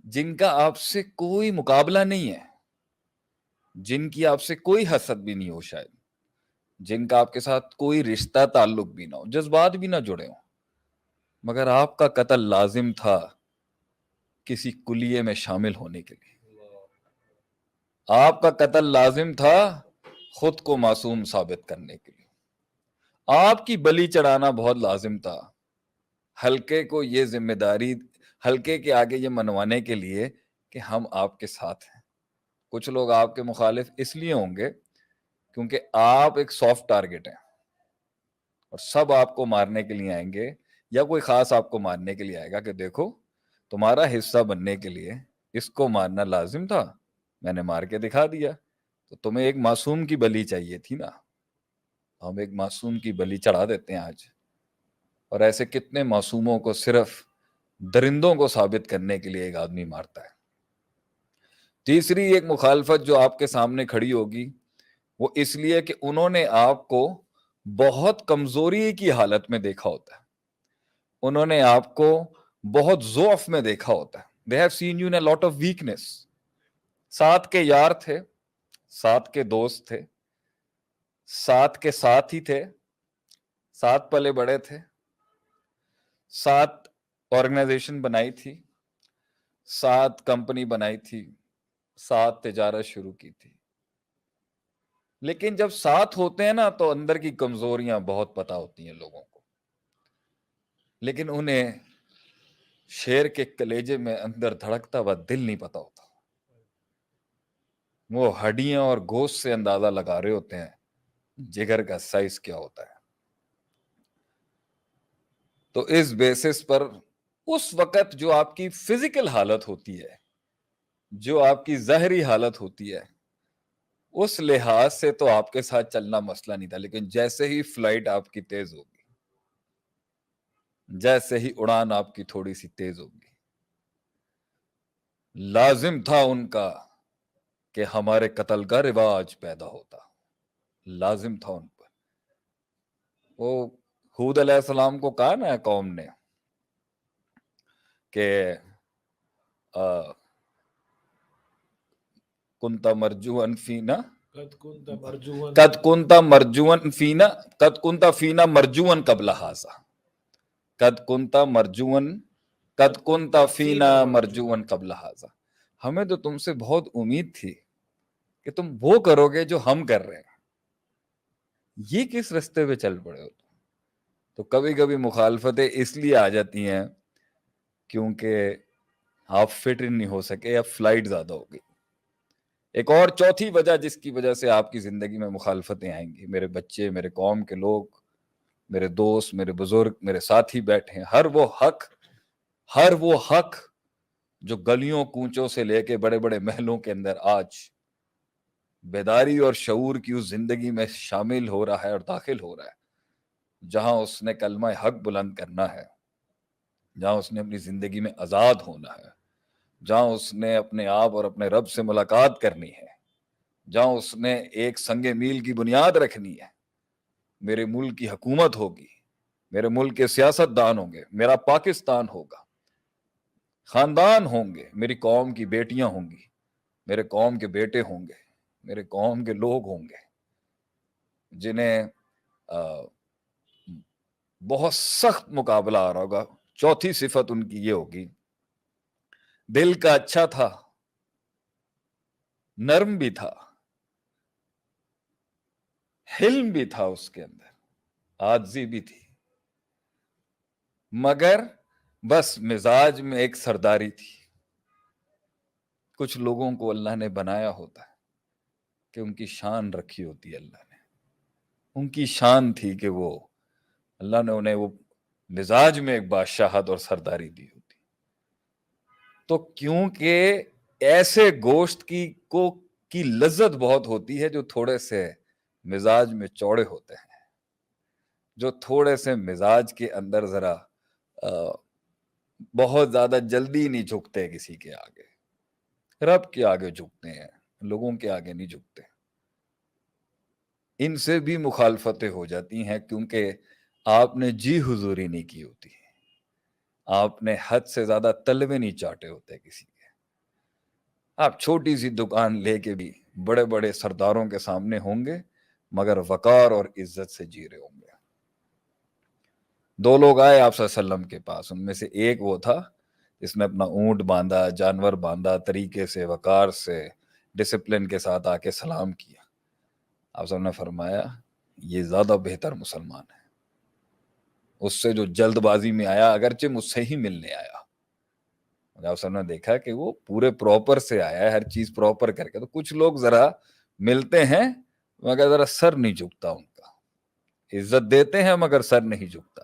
جن کا آپ سے کوئی مقابلہ نہیں ہے، جن کی آپ سے کوئی حسد بھی نہیں ہو، شاید جن کا آپ کے ساتھ کوئی رشتہ تعلق بھی نہ ہو، جذبات بھی نہ جڑے ہوں، مگر آپ کا قتل لازم تھا کسی کلیے میں شامل ہونے کے لیے. آپ کا قتل لازم تھا خود کو معصوم ثابت کرنے کے لیے. آپ کی بلی چڑھانا بہت لازم تھا ہلکے کو یہ ذمہ داری، ہلکے کے آگے یہ منوانے کے لیے کہ ہم آپ کے ساتھ ہیں. کچھ لوگ آپ کے مخالف اس لیے ہوں گے کیونکہ آپ ایک سافٹ ٹارگٹ ہیں اور سب آپ کو مارنے کے لیے آئیں گے، یا کوئی خاص آپ کو مارنے کے لیے آئے گا کہ دیکھو تمہارا حصہ بننے کے لیے اس کو مارنا لازم تھا، میں نے مار کے دکھا دیا. تو تمہیں ایک معصوم کی بلی چاہیے تھی نا، ہم ایک معصوم کی بلی چڑھا دیتے ہیں آج. اور ایسے کتنے معصوموں کو صرف درندوں کو ثابت کرنے کے لیے ایک آدمی مارتا ہے. تیسری ایک مخالفت جو آپ کے سامنے کھڑی ہوگی وہ اس لیے کہ انہوں نے آپ کو بہت کمزوری کی حالت میں دیکھا ہوتا ہے، انہوں نے آپ کو بہت ضعف میں دیکھا ہوتا ہے. They have seen you in a lot of weakness. ساتھ کے یار تھے، ساتھ کے دوست تھے، ساتھ کے ساتھ ہی تھے، ساتھ پلے بڑے تھے، ساتھ آرگنائزیشن بنائی تھی، ساتھ کمپنی بنائی تھی، ساتھ تجارت شروع کی تھی. لیکن جب ساتھ ہوتے ہیں نا تو اندر کی کمزوریاں بہت پتہ ہوتی ہیں لوگوں کو، لیکن انہیں شیر کے کلیجے میں اندر دھڑکتا ہوا دل نہیں پتا ہوتا. وہ ہڈیاں اور گوشت سے اندازہ لگا رہے ہوتے ہیں جگر کا سائز کیا ہوتا ہے. تو اس بیسس پر اس وقت جو آپ کی فزیکل حالت ہوتی ہے، جو آپ کی ظاہری حالت ہوتی ہے، اس لحاظ سے تو آپ کے ساتھ چلنا مسئلہ نہیں تھا. لیکن جیسے ہی فلائٹ آپ کی تیز ہوگی، جیسے ہی اڑان آپ کی تھوڑی سی تیز ہوگی، لازم تھا ان کا کہ ہمارے قتل کا رواج پیدا ہوتا، لازم تھا ان پر. وہ ہود علیہ السلام کو کہا نا قوم نے کہ کنتا مرجوان فینا قد كنت مرجوا قد کنتا مرجوان فینا قد کنتا فینا مرجوان قبل هذا قد کنتا مرجوان قد کنتا فینا مرجوان قبل هذا. ہمیں تو تم سے بہت امید تھی کہ تم وہ کرو گے جو ہم کر رہے ہیں، یہ کس رستے پہ چل پڑے ہو. تو کبھی کبھی مخالفتیں اس لیے آ جاتی ہیں کیونکہ آپ فٹ نہیں ہو سکے یا فلائٹ زیادہ ہو گئی. ایک اور چوتھی وجہ جس کی وجہ سے آپ کی زندگی میں مخالفتیں آئیں گی، میرے بچے، میرے قوم کے لوگ، میرے دوست، میرے بزرگ، میرے ساتھی بیٹھے ہیں، ہر وہ حق جو گلیوں کوچوں سے لے کے بڑے بڑے محلوں کے اندر آج بیداری اور شعور کی اس زندگی میں شامل ہو رہا ہے اور داخل ہو رہا ہے، جہاں اس نے کلمہ حق بلند کرنا ہے، جہاں اس نے اپنی زندگی میں آزاد ہونا ہے، جہاں اس نے اپنے آپ اور اپنے رب سے ملاقات کرنی ہے، جہاں اس نے ایک سنگ میل کی بنیاد رکھنی ہے. میرے ملک کی حکومت ہوگی، میرے ملک کے سیاست دان ہوں گے، میرا پاکستان ہوگا، خاندان ہوں گے، میری قوم کی بیٹیاں ہوں گی، میرے قوم کے بیٹے ہوں گے، میرے قوم کے لوگ ہوں گے جنہیں بہت سخت مقابلہ آ رہا ہوگا. چوتھی صفت ان کی یہ ہوگی، دل کا اچھا تھا، نرم بھی تھا، حلم بھی تھا، اس کے اندر عاجزی بھی تھی، مگر بس مزاج میں ایک سرداری تھی. کچھ لوگوں کو اللہ نے بنایا ہوتا ہے کہ ان کی شان رکھی ہوتی ہے، اللہ نے ان کی شان تھی کہ وہ اللہ نے انہیں وہ مزاج میں ایک بادشاہت اور سرداری دی ہوتی. تو کیونکہ ایسے گوشت کی لذت بہت ہوتی ہے جو تھوڑے سے مزاج میں چوڑے ہوتے ہیں، جو تھوڑے سے مزاج کے اندر ذرا بہت زیادہ جلدی نہیں جھکتے کسی کے آگے، رب کے آگے جھکتے ہیں، لوگوں کے آگے نہیں جھکتے. ان سے بھی مخالفتیں ہو جاتی ہیں کیونکہ آپ نے جی حضوری نہیں کی ہوتی، آپ نے حد سے زیادہ تلوے نہیں چاٹے ہوتے کسی کے. آپ چھوٹی سی دکان لے کے بھی بڑے بڑے سرداروں کے سامنے ہوں گے مگر وقار اور عزت سے جی رہے ہوں گے. 2 لوگ آئے آپ صلی اللہ علیہ وسلم کے پاس، ان میں سے ایک وہ تھا جس نے اپنا اونٹ باندھا، جانور باندھا، طریقے سے وقار سے ڈسپلن کے ساتھ آ کے سلام کیا. آپ صلی اللہ علیہ وسلم نے فرمایا یہ زیادہ بہتر مسلمان ہے اس سے جو جلد بازی میں آیا، اگرچہ مجھ سے ہی ملنے آیا. آپ صلی اللہ علیہ وسلم نے دیکھا کہ وہ پورے پراپر سے آیا ہے، ہر چیز پراپر کر کے. تو کچھ لوگ ذرا ملتے ہیں مگر ذرا سر نہیں جھکتا ان کا، عزت دیتے ہیں مگر سر نہیں جھکتا،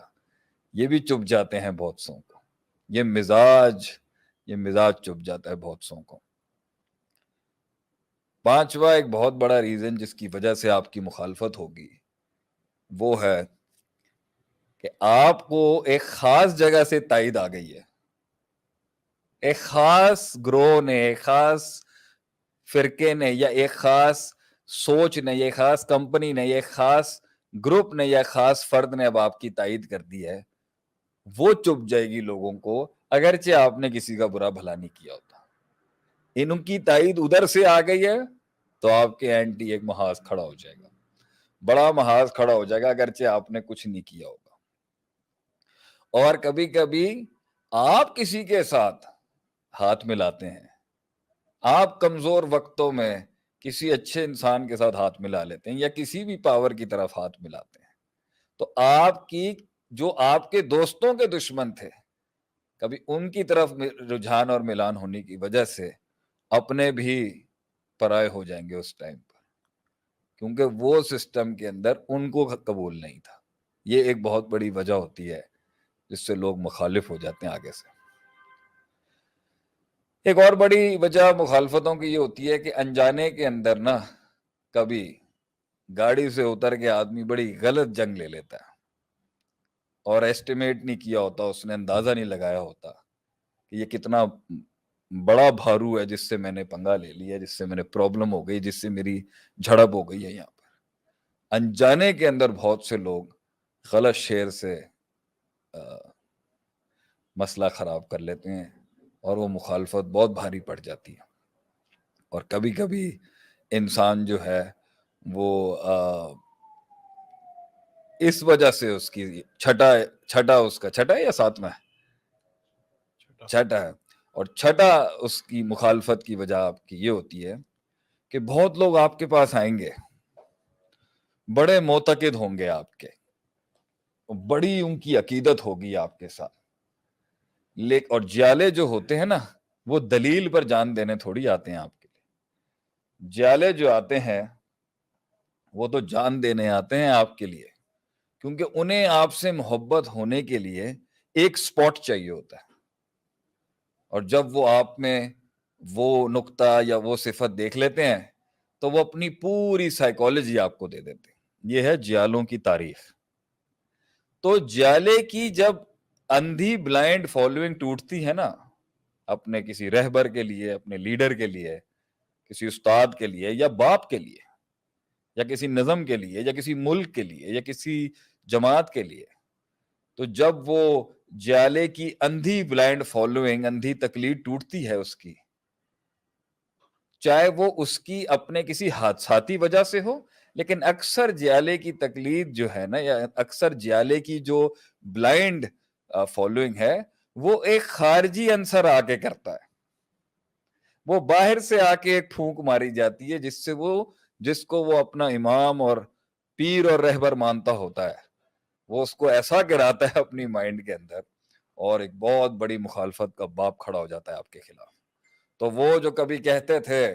یہ بھی چپ جاتے ہیں بہت سوں کو. یہ مزاج چپ جاتا ہے بہت سوں کو. 5واں ایک بہت بڑا ریزن جس کی وجہ سے آپ کی مخالفت ہوگی وہ ہے کہ آپ کو ایک خاص جگہ سے تائید آ گئی ہے، ایک خاص گروہ نے، ایک خاص فرقے نے، یا ایک خاص سوچ نے، یا خاص کمپنی نے، یا خاص گروپ نے، یا خاص فرد نے اب آپ کی تائید کر دی ہے. وہ چپ جائے گی لوگوں کو اگرچہ آپ نے کسی کا برا بھلا نہیں کیا ہوتا. ان کی تائید ادھر سے آ گئی ہے تو آپ کے اینٹی ایک محاذ کھڑا ہو جائے گا، بڑا محاذ کھڑا ہو جائے گا اگرچہ آپ نے کچھ نہیں کیا ہوگا. اور کبھی کبھی آپ کسی کے ساتھ ہاتھ ملاتے ہیں، آپ کمزور وقتوں میں کسی اچھے انسان کے ساتھ ہاتھ ملا لیتے ہیں یا کسی بھی پاور کی طرف ہاتھ ملاتے ہیں، تو آپ کی جو آپ کے دوستوں کے دشمن تھے کبھی ان کی طرف رجحان اور ملان ہونے کی وجہ سے اپنے بھی پرائے ہو جائیں گے اس ٹائم پر، کیونکہ وہ سسٹم کے اندر ان کو قبول نہیں تھا. یہ ایک بہت بڑی وجہ ہوتی ہے جس سے لوگ مخالف ہو جاتے ہیں آگے سے. ایک اور بڑی وجہ مخالفتوں کی یہ ہوتی ہے کہ انجانے کے اندر نا کبھی گاڑی سے اتر کے آدمی بڑی غلط جنگ لے لیتا ہے اور ایسٹیمیٹ نہیں کیا ہوتا، اس نے اندازہ نہیں لگایا ہوتا کہ یہ کتنا بڑا بھارو ہے جس سے میں نے پنگا لے لیا، جس سے میں نے پرابلم ہو گئی، جس سے میری جھڑپ ہو گئی ہے. یہاں پر انجانے کے اندر بہت سے لوگ غلط شعر سے مسئلہ خراب کر لیتے ہیں اور وہ مخالفت بہت بھاری پڑ جاتی ہے. اور کبھی کبھی انسان جو ہے وہ اس وجہ سے اس کی چھٹا اس کا چھٹا یا ساتواں چھٹا ہے، اور چھٹا اس کی مخالفت کی وجہ آپ کی یہ ہوتی ہے کہ بہت لوگ آپ کے پاس آئیں گے، بڑے معتقد ہوں گے آپ کے، بڑی ان کی عقیدت ہوگی آپ کے ساتھ، اور جیالے جو ہوتے ہیں نا وہ دلیل پر جان دینے تھوڑی آتے ہیں آپ کے لیے. جیالے جو آتے ہیں وہ تو جان دینے آتے ہیں آپ کے لیے، کیونکہ انہیں آپ سے محبت ہونے کے لیے ایک سپاٹ چاہیے ہوتا ہے. اور جب وہ آپ میں وہ نقطہ یا وہ صفت دیکھ لیتے ہیں تو وہ اپنی پوری سائیکالوجی آپ کو دے دیتے ہیں. یہ ہے جیالوں کی تاریخ. تو جیالے کی جب اندھی بلائنڈ فالوئنگ ٹوٹتی ہے نا، اپنے کسی رہبر کے لیے، اپنے لیڈر کے لیے، کسی استاد کے لیے یا باپ کے لیے یا کسی نظم کے لیے یا کسی ملک کے لیے یا کسی جماعت کے لیے، تو جب وہ جیالے کی اندھی بلائنڈ فالوئنگ، اندھی تقلید ٹوٹتی ہے اس کی، چاہے وہ اس کی اپنے کسی حادثاتی وجہ سے ہو، لیکن اکثر جیالے کی تقلید جو ہے نا، یا اکثر جیالے کی جو بلائنڈ فالوئنگ ہے وہ ایک خارجی عنصر آ کے کرتا ہے. وہ باہر سے آ کے ایک پھونک ماری جاتی ہے جس کو وہ اپنا امام اور پیر اور رہبر مانتا ہوتا ہے، وہ اس کو ایسا گراتا ہے اپنی مائنڈ کے اندر اور ایک بہت بڑی مخالفت کا باپ کھڑا ہو جاتا ہے آپ کے خلاف. تو وہ جو کبھی کہتے تھے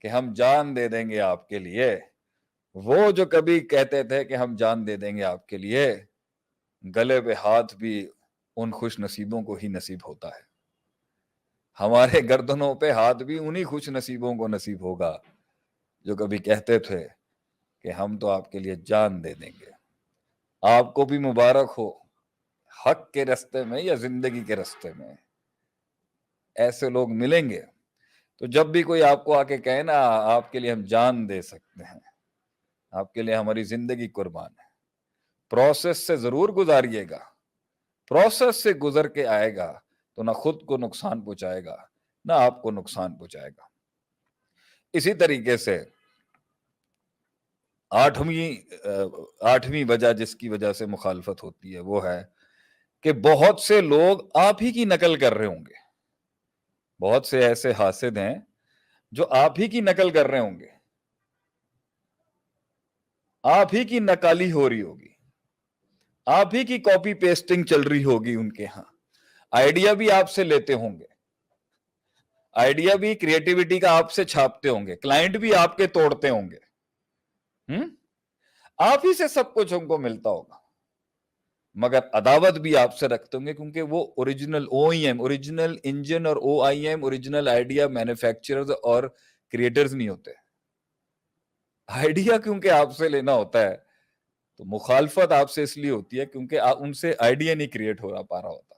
کہ ہم جان دے دیں گے آپ کے لیے، وہ جو کبھی کہتے تھے کہ ہم جان دے دیں گے آپ کے لیے، گلے پہ ہاتھ بھی ان خوش نصیبوں کو ہی نصیب ہوتا ہے. ہمارے گردنوں پہ ہاتھ بھی انہی خوش نصیبوں کو نصیب ہوگا جو کبھی کہتے تھے کہ ہم تو آپ کے لیے جان دے دیں گے. آپ کو بھی مبارک ہو حق کے راستے میں یا زندگی کے راستے میں. ایسے لوگ ملیں گے تو جب بھی کوئی آپ کو آ کے کہے نا آپ کے لیے ہم جان دے سکتے ہیں, آپ کے لیے ہماری زندگی قربان ہے, پروسیس سے ضرور گزاریے گا. پروسیس سے گزر کے آئے گا تو نہ خود کو نقصان پہنچائے گا نہ آپ کو نقصان پہنچائے گا. اسی طریقے سے آٹھویں وجہ جس کی وجہ سے مخالفت ہوتی ہے وہ ہے کہ بہت سے لوگ آپ ہی کی نقل کر رہے ہوں گے. بہت سے ایسے حاسد ہیں جو آپ ہی کی نقل کر رہے ہوں گے, آپ ہی کی نقالی ہو رہی ہوگی, آپ ہی کی کاپی پیسٹنگ چل رہی ہوگی ان کے ہاں. آئیڈیا بھی آپ سے لیتے ہوں گے, آئیڈیا بھی کریٹیوٹی کا آپ سے چھاپتے ہوں گے, کلائنٹ بھی آپ کے توڑتے ہوں گے, آپ ہی سے سب کچھ ان کو ملتا ہوگا, مگر عداوت بھی آپ سے رکھتے ہوں گے کیونکہ وہ original O E M, original engine اور O I M, original idea manufacturers اور کریٹرز نہیں ہوتے. آئیڈیا کیونکہ آپ سے لینا ہوتا ہے تو مخالفت آپ سے اس لیے ہوتی ہے کیونکہ ان سے آئیڈیا نہیں کریٹ ہو پا رہا ہوتا,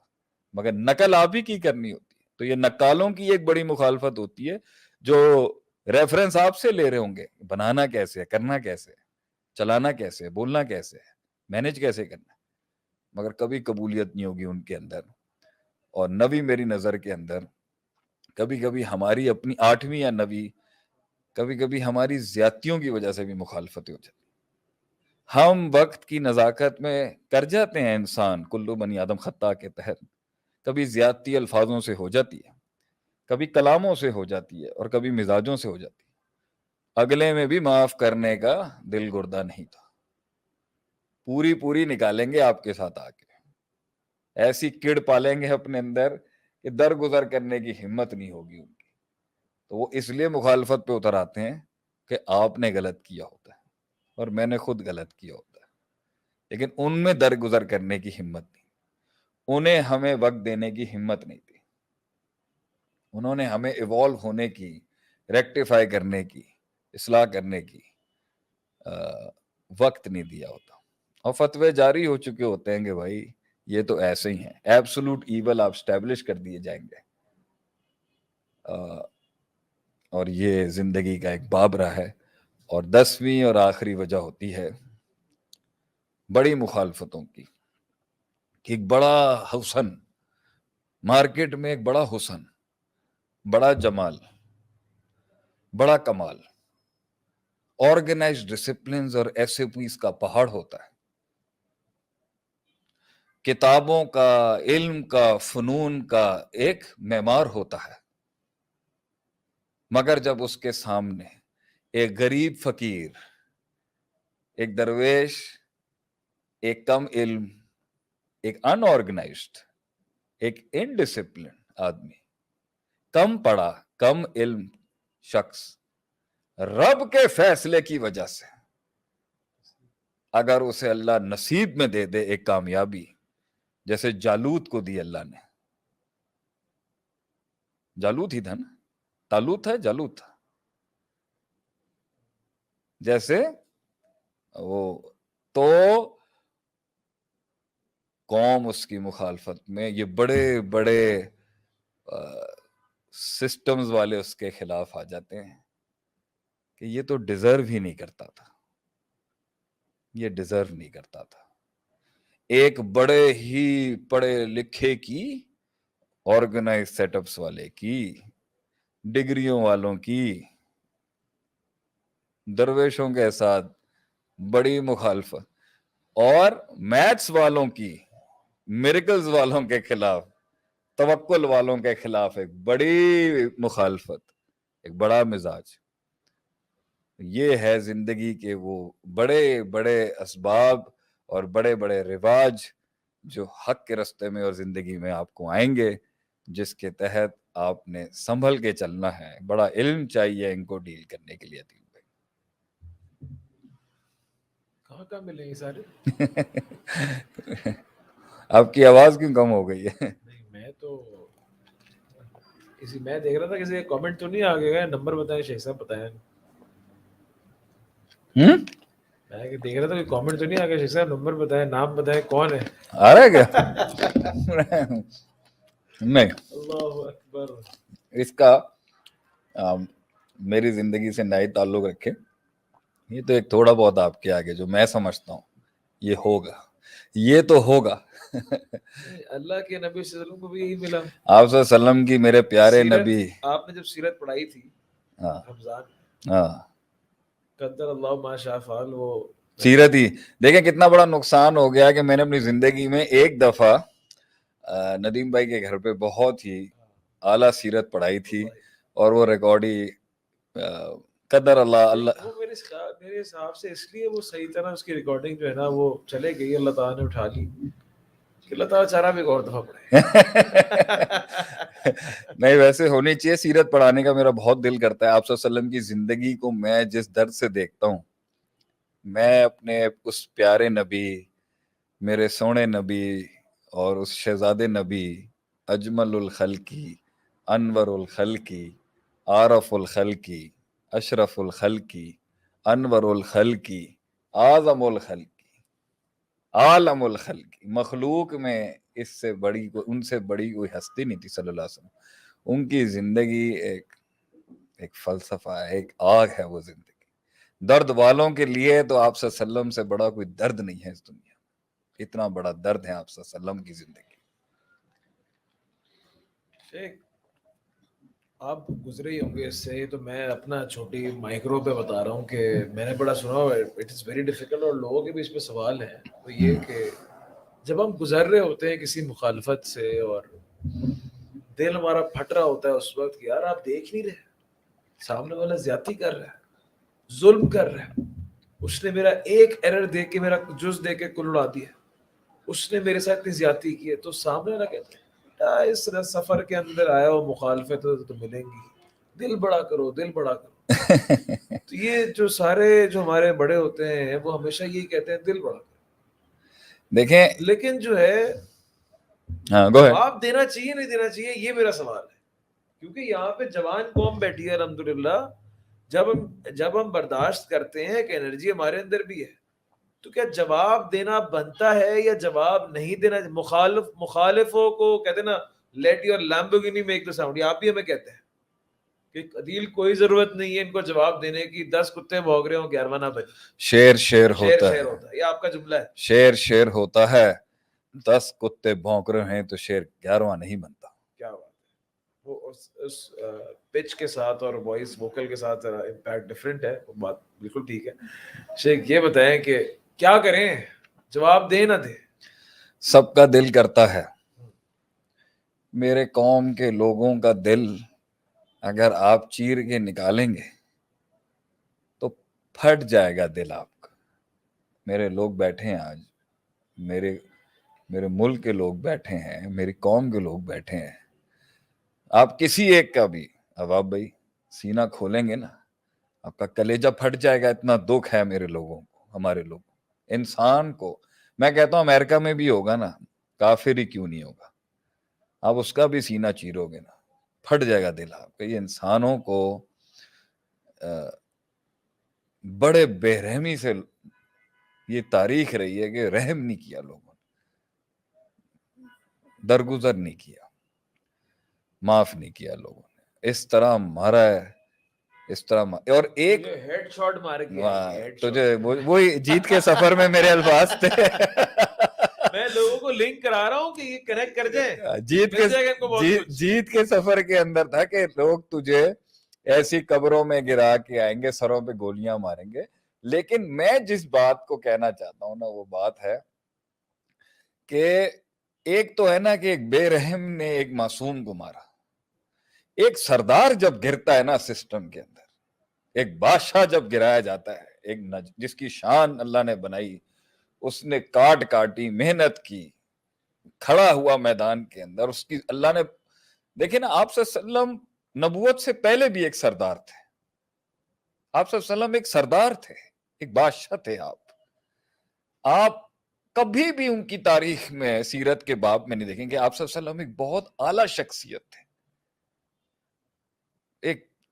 مگر نقل آپ ہی کی کرنی ہوتی ہے. تو یہ نقالوں کی ایک بڑی مخالفت ہوتی ہے جو ریفرنس آپ سے لے رہے ہوں گے, بنانا کیسے ہے, کرنا کیسے ہے, چلانا کیسے ہے, بولنا کیسے ہے, مینج کیسے کرنا ہے, مگر کبھی قبولیت نہیں ہوگی ان کے اندر. اور 9ویں میری نظر کے اندر کبھی کبھی ہماری اپنی 8ویں یا 9ویں کبھی کبھی ہماری زیادتیوں کی وجہ سے بھی مخالفتیں ہو جاتی. ہم وقت کی نزاکت میں کر جاتے ہیں, انسان کلو بنی آدم خطا کے تحت کبھی زیادتی الفاظوں سے ہو جاتی ہے, کبھی کلاموں سے ہو جاتی ہے, اور کبھی مزاجوں سے ہو جاتی ہے. اگلے میں بھی معاف کرنے کا دل گردہ نہیں تھا, پوری نکالیں گے آپ کے ساتھ آ کے, ایسی کڑ پالیں گے اپنے اندر کہ درگزر کرنے کی ہمت نہیں ہوگی ان کی. تو وہ اس لیے مخالفت پہ اتر آتے ہیں کہ آپ نے غلط کیا ہوتا ہے اور میں نے خود غلط کیا ہوتا ہے, لیکن ان میں درگزر کرنے کی ہمت نہیں, انہیں ہمیں وقت دینے کی ہمت نہیں تھی, انہوں نے ہمیں ایوالو ہونے کی, ریکٹیفائی کرنے کی, اصلاح کرنے کی وقت نہیں دیا ہوتا. اور فتوے جاری ہو چکے ہوتے ہیں کہ بھائی یہ تو ایسے ہی ہیں, ایبسولوٹ ایول آپ اسٹیبلش کر دیے جائیں گے. اور یہ زندگی کا ایک باب رہا ہے. اور 10ویں اور آخری وجہ ہوتی ہے بڑی مخالفتوں کی, کہ ایک بڑا حسن مارکیٹ میں, ایک بڑا حسن, بڑا جمال, بڑا کمال, آرگنائزڈ ڈسپلنز اور ایس او پیز کا پہاڑ ہوتا ہے, کتابوں کا, علم کا, فنون کا ایک معمار ہوتا ہے. مگر جب اس کے سامنے ایک غریب فقیر, ایک درویش, ایک کم علم, ایک ان آرگنائزڈ, ایک انڈسپلن آدمی, کم پڑھا, کم علم شخص رب کے فیصلے کی وجہ سے اگر اسے اللہ نصیب میں دے دے ایک کامیابی, جیسے جالوت کو دی اللہ نے, جالوت ہی تھا نا, تالوت ہے, جالوت تھا, جیسے وہ, تو قوم اس کی مخالفت میں, یہ بڑے بڑے سسٹمز والے اس کے خلاف آ جاتے ہیں کہ یہ تو ڈیزرو ہی نہیں کرتا تھا, یہ ڈیزرو نہیں کرتا تھا. ایک بڑے ہی پڑھے لکھے کی, آرگنائز سیٹ اپس والے کی, ڈگریوں والوں کی, درویشوں کے ساتھ بڑی مخالفت, اور میتھس والوں کی, میریکلز والوں کے خلاف, توکل والوں کے خلاف ایک بڑی مخالفت, ایک بڑا مزاج. یہ ہے زندگی کے وہ بڑے بڑے اسباب اور بڑے بڑے رواج جو حق کے راستے میں اور زندگی میں آپ کو آئیں گے, جس کے تحت آپ نے سنبھل کے چلنا ہے. بڑا علم چاہیے ان کو ڈیل کرنے کے لیے. کہاں ملیں گے سارے؟ آپ کی آواز کیوں کم ہو گئی ہے؟ نہیں, میں تو کسی میں دیکھ رہا تھا کسی کا کامنٹ تو نہیں آ گیا نمبر بتائیں شیخ صاحب بتائیں میں دیکھ رہا تھا کوئی کامنٹ تو نہیں آ گیا شیخ صاحب نمبر بتائیں نام بتائیں کون ہے آ رہا ہے کیا؟ نہیں اللہ اکبر اس کا میری زندگی سے نئی تعلق رکھے. یہ تو ایک تھوڑا بہت آپ کے آگے جو میں سمجھتا ہوں یہ ہوگا, یہ تو ہوگا. اللہ کے نبی صلی اللہ علیہ وسلم کو بھی یہی ملا. آپ صلی اللہ علیہ وسلم کی میرے پیارے سیرت نبی. آپ نے جب سیرت پڑھائی تھی ہاں رمضان ہاں قدر اللہ ما شاء فعل وہ سیرت ہی دیکھیں کتنا بڑا نقصان ہو گیا کہ میں نے اپنی زندگی میں ایک دفعہ ندیم بھائی کے گھر پہ بہت ہی اعلیٰ سیرت پڑھائی تھی اور وہ ریکارڈی قدر اللہ وہ میرے حساب سے اس لیے وہ صحیح طرح اس کی ریکارڈنگ جو ہے نا وہ چلے گئی اللہ تعالیٰ نے اٹھا لی کہ اللہ تعالیٰ چارہ بھی ایک اور دفعہ پڑھے. نہیں ویسے ہونی چاہیے. سیرت پڑھانے کا میرا بہت دل کرتا ہے. آپ صلی اللہ علیہ وسلم کی زندگی کو میں جس درد سے دیکھتا ہوں, میں اپنے اس پیارے نبی, میرے سونے نبی اور اس شہزادے نبی, اجمل الخلقی, انور الخلقی, عارف الخلقی, اشرف الخلقی, انور الخلقی, اعظم الخلقی, عالم الخلقی. مخلوق میں اس سے بڑی ان سے بڑی کوئی ہستی نہیں تھی صلی اللہ علیہ وسلم. ان کی زندگی ایک فلسفہ ہے, ایک آگ ہے وہ زندگی. درد والوں کے لیے تو آپ صلی اللہ علیہ وسلم سے بڑا کوئی درد نہیں ہے اس دنیا میں. اتنا بڑا درد ہے آپ صلی اللہ علیہ وسلم کی زندگی. شیخ آپ گزرے ہی ہوں گے اس سے, تو میں اپنا چھوٹی مائکرو پہ بتا رہا ہوں کہ میں نے بڑا سنا ہوا ہے اٹ از ویری ڈیفیکلٹ, اور لوگوں کے بھی اس پہ سوال ہیں. تو یہ کہ جب ہم گزر رہے ہوتے ہیں کسی مخالفت سے اور دل ہمارا پھٹ رہا ہوتا ہے اس وقت, یار آپ دیکھ نہیں رہے سامنے والا زیادتی کر رہا ہے, ظلم کر رہا ہے, اس نے میرا ایک ایرر دیکھ کے میرا جز دے کے کل اڑا دیا, اس نے میرے ساتھ اتنی زیادتی کی ہے. تو سامنے والا کہتا ہے اس سفر کے اندر آیا ہو مخالفت تو ملیں گی, دل بڑا کرو دل بڑا کرو. تو یہ جو سارے جو ہمارے بڑے ہوتے ہیں وہ ہمیشہ یہی کہتے ہیں دل بڑا کرو. دیکھیں لیکن جو ہے جواب دینا چاہیے نہیں دینا چاہیے, یہ میرا سوال ہے. کیونکہ یہاں پہ جوان قوم بیٹھی ہے الحمدللہ. جب ہم برداشت کرتے ہیں کہ انرجی ہمارے اندر بھی ہے, تو کیا جواب دینا بنتا ہے یا جواب نہیں دینا؟ مخالفوں کو کہتے ہیں نا let your Lamborghini make the sound. آپ بھی ہمیں کہتے ہیں کہ عدیل کوئی ضرورت نہیں ہے ان کو جواب دینے کی, 10 کتے بھونک رہے ہوں 11واں نہ بجے. شیر ہوتا ہے, یہ آپ کا جملہ ہے. شیر ہوتا ہے, 10 کتے بھونک رہے ہیں تو شیر 11واں نہیں بنتا. کیا بات ہے. وہ اس پچ کے ساتھ اور وائس ووکل کے ساتھ امپیکٹ ڈفرینٹ ہے, بات بالکل ٹھیک ہے. شیخ یہ بتائیں کہ کیا کریں, جواب دیں نہ دیں؟ سب کا دل کرتا ہے. میرے قوم کے لوگوں کا دل اگر آپ چیر کے نکالیں گے تو پھٹ جائے گا دل آپ کا. میرے لوگ بیٹھے ہیں آج, میرے ملک کے لوگ بیٹھے ہیں, میری قوم کے لوگ بیٹھے ہیں. آپ کسی ایک کا بھی اب بھائی سینہ کھولیں گے نا, آپ کا کلیجہ پھٹ جائے گا. اتنا دکھ ہے میرے لوگوں کو, ہمارے لوگوں انسان کو. میں کہتا ہوں امریکہ میں بھی ہوگا نا, کافر ہی کیوں نہیں ہوگا, آپ اس کا بھی سینہ چیرو گے نا, پھٹ جائے گا دل آپ کا. یہ انسانوں کو بڑے بے رحمی سے یہ تاریخ رہی ہے کہ رحم نہیں کیا لوگوں نے, درگزر نہیں کیا, معاف نہیں کیا لوگوں نے. اس طرح مارا ہے, اس طرح اور ایک ہیڈ شاٹ مار کے تجھے وہی جیت کے سفر میں میرے الفاظ تھے. میں لوگوں کو لنک کرا رہا ہوں کہ یہ کنیکٹ کر جائیں. جیت کے سفر کے اندر تھا کہ لوگ تجھے ایسی قبروں میں گرا کے آئیں گے, سروں پہ گولیاں ماریں گے. لیکن میں جس بات کو کہنا چاہتا ہوں نا وہ بات ہے کہ ایک تو ہے نا کہ ایک بے رحم نے ایک معصوم کو مارا. ایک سردار جب گرتا ہے نا سسٹم کے اندر, ایک بادشاہ جب گرایا جاتا ہے, ایک جس کی شان اللہ نے بنائی, اس نے کاٹی, محنت کی, کھڑا ہوا میدان کے اندر, اس کی اللہ نے. دیکھیں نا آپ صلی اللہ علیہ وسلم نبوت سے پہلے بھی ایک سردار تھے. آپ صلی اللہ علیہ وسلم ایک سردار تھے, ایک بادشاہ تھے. آپ کبھی بھی ان کی تاریخ میں سیرت کے باب میں نہیں دیکھیں کہ آپ صلی اللہ علیہ وسلم ایک بہت اعلیٰ شخصیت تھے.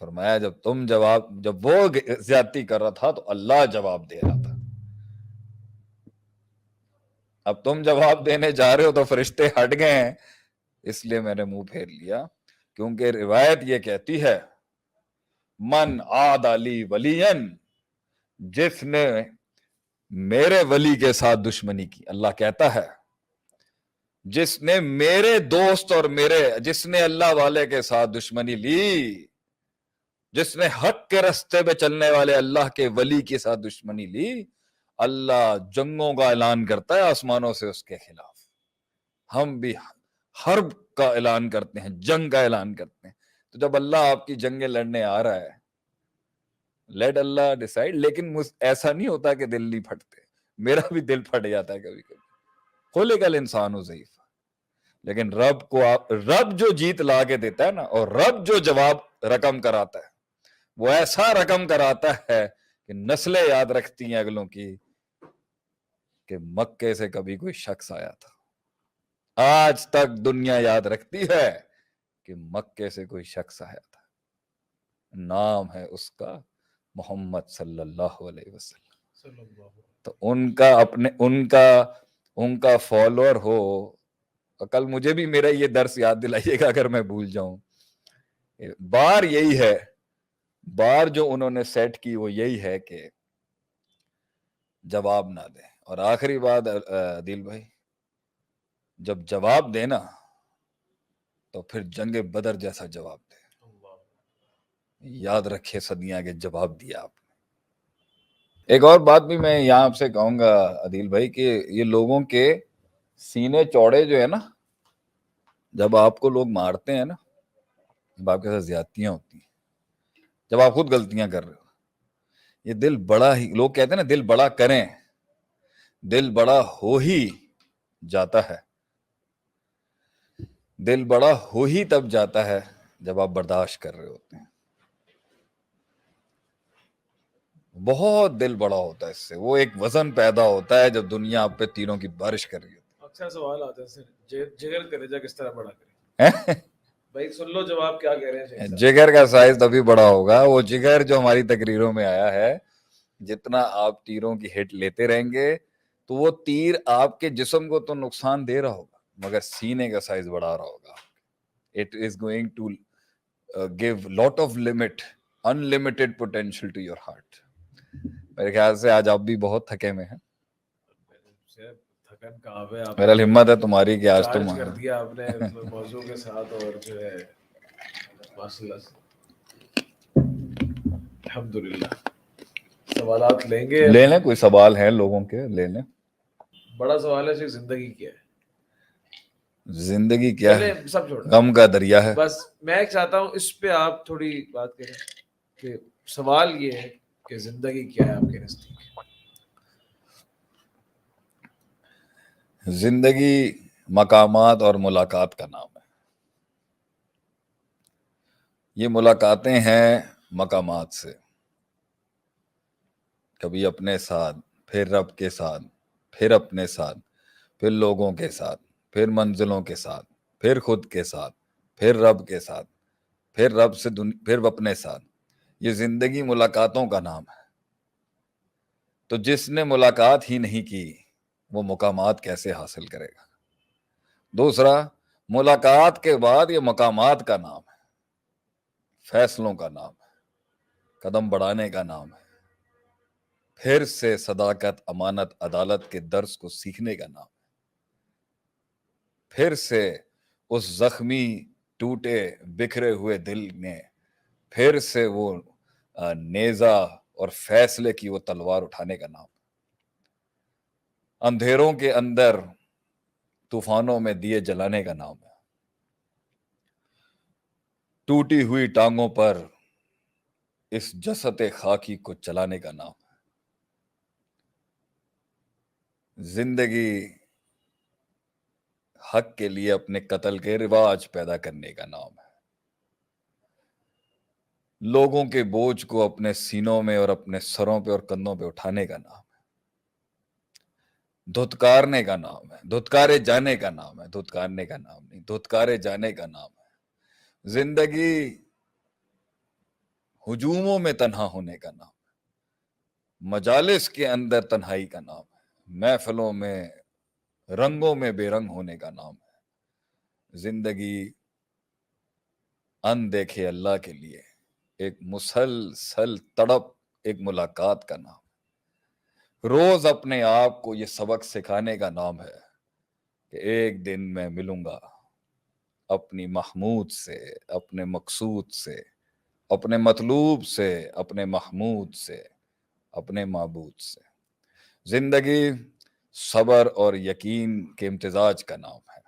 فرمایا جب وہ زیادتی کر رہا تھا تو اللہ جواب دے رہا تھا. اب تم جواب دینے جا رہے ہو تو فرشتے ہٹ گئے ہیں، اس لیے میں نے منہ پھیر لیا، کیونکہ روایت یہ کہتی ہے من عاد لی ولین، جس نے میرے ولی کے ساتھ دشمنی کی. اللہ کہتا ہے جس نے میرے دوست اور جس نے اللہ والے کے ساتھ دشمنی لی، جس نے حق کے رستے پہ چلنے والے اللہ کے ولی کے ساتھ دشمنی لی، اللہ جنگوں کا اعلان کرتا ہے آسمانوں سے اس کے خلاف. ہم بھی حرب کا اعلان کرتے ہیں، جنگ کا اعلان کرتے ہیں. تو جب اللہ آپ کی جنگیں لڑنے آ رہا ہے، لیٹ اللہ ڈیسائیڈ. لیکن ایسا نہیں ہوتا کہ دل نہیں پھٹتے، میرا بھی دل پھٹ جاتا ہے کبھی کبھی. خلق الانسان ضعیف، لیکن رب جو جیت لا کے دیتا ہے نا، اور رب جو جواب رقم کراتا ہے، وہ ایسا رقم کراتا ہے کہ نسلیں یاد رکھتی ہیں اگلوں کی کہ مکے سے کبھی کوئی شخص آیا تھا. آج تک دنیا یاد رکھتی ہے کہ مکے سے کوئی شخص آیا تھا. نام ہے اس کا محمد صلی اللہ علیہ وسلم. تو ان کا فالوور ہو. کل مجھے بھی میرا یہ درس یاد دلائیے گا اگر میں بھول جاؤں. بار یہی ہے، بار جو انہوں نے سیٹ کی وہ یہی ہے کہ جواب نہ دیں. اور آخری بات عادل بھائی، جب جواب دینا تو پھر جنگ بدر جیسا جواب دے. یاد رکھے صدیاں کے جواب دیا آپ نے. ایک اور بات بھی میں یہاں آپ سے کہوں گا عادل بھائی کہ یہ لوگوں کے سینے چوڑے جو ہے نا، جب آپ کو لوگ مارتے ہیں نا، جب آپ کے ساتھ زیادتیاں ہوتی ہیں، جب آپ خود غلطیاں کر رہے ہو، یہ دل بڑا ہی، لوگ کہتے ہیں نا دل بڑا کریں، دل بڑا ہو ہی جاتا ہے. دل بڑا ہو ہی تب جاتا ہے جب آپ برداشت کر رہے ہوتے ہیں. بہت دل بڑا ہوتا ہے اس سے، وہ ایک وزن پیدا ہوتا ہے جب دنیا آپ پہ تیروں کی بارش کر رہی ہوتی ہے. اکثر سوال آتا ہے سر، جگر کلیجہ کس طرح بڑا کرے؟ بھائی سن لو جواب کیا کہہ رہے ہیں. جگر کا سائز تبھی بڑا ہوگا، وہ جگر جو ہماری تقریروں میں آیا ہے، جتنا آپ تیروں کی ہٹ لیتے رہیں گے تو وہ تیر آپ کے جسم کو تو نقصان دے رہا ہوگا مگر سینے کا سائز بڑھا رہا ہوگا. It is going to give lot of unlimited potential to your heart. میرے خیال سے آج آپ بھی بہت تھکے میں ہیں. تھکن کہاں پہ، آپ میرا ہمت ہے تمہاری کہ آج تم کر دیا آپ نے موضوع کے ساتھ، اور جو ہے ماشاءاللہ الحمدللہ. سوالات لیں گے، لے لیں، کوئی سوال ہیں لوگوں کے لے لیں. بڑا سوال ہے زندگی کیا ہے؟ زندگی کیا ہے؟ سب چھوڑا، غم کا دریا ہے. بس میں چاہتا ہوں اس پہ آپ تھوڑی بات کریں کہ سوال یہ ہے کہ زندگی کیا ہے آپ کے نزدیک؟ زندگی مقامات اور ملاقات کا نام ہے. یہ ملاقاتیں ہیں مقامات سے، کبھی اپنے ساتھ، پھر رب کے ساتھ، پھر اپنے ساتھ، پھر لوگوں کے ساتھ، پھر منزلوں کے ساتھ، پھر خود کے ساتھ، پھر رب کے ساتھ، پھر رب سے پھر اپنے ساتھ. یہ زندگی ملاقاتوں کا نام ہے. تو جس نے ملاقات ہی نہیں کی وہ مقامات کیسے حاصل کرے گا؟ دوسرا، ملاقات کے بعد یہ مقامات کا نام ہے، فیصلوں کا نام ہے، قدم بڑھانے کا نام ہے، پھر سے صداقت، امانت، عدالت کے درس کو سیکھنے کا نام ہے، پھر سے اس زخمی، ٹوٹے، بکھرے ہوئے دل نے پھر سے وہ نیزہ اور فیصلے کی وہ تلوار اٹھانے کا نام ہے. اندھیروں کے اندر طوفانوں میں دیے جلانے کا نام ہے. ٹوٹی ہوئی ٹانگوں پر اس جسد خاکی کو چلانے کا نام ہے. زندگی حق کے لیے اپنے قتل کے رواج پیدا کرنے کا نام ہے. لوگوں کے بوجھ کو اپنے سینوں میں اور اپنے سروں پہ اور کندھوں پہ اٹھانے کا نام ہے. دھتکارنے کا نام ہے، دھتکارے جانے کا نام ہے، دھتکارنے کا نام نہیں، دھتکارے جانے کا نام ہے. زندگی ہجوموں میں تنہا ہونے کا نام ہے، مجالس کے اندر تنہائی کا نام ہے، محفلوں میں رنگوں میں بے رنگ ہونے کا نام ہے۔ زندگی اندیکھے اللہ کے لیے ایک مسلسل تڑپ، ایک ملاقات کا نام ہے۔ روز اپنے آپ کو یہ سبق سکھانے کا نام ہے کہ ایک دن میں ملوں گا اپنی محمود سے، اپنے مقصود سے، اپنے مطلوب سے، اپنے محمود سے، اپنے معبود سے۔ زندگی صبر اور یقین کے امتزاج کا نام ہے۔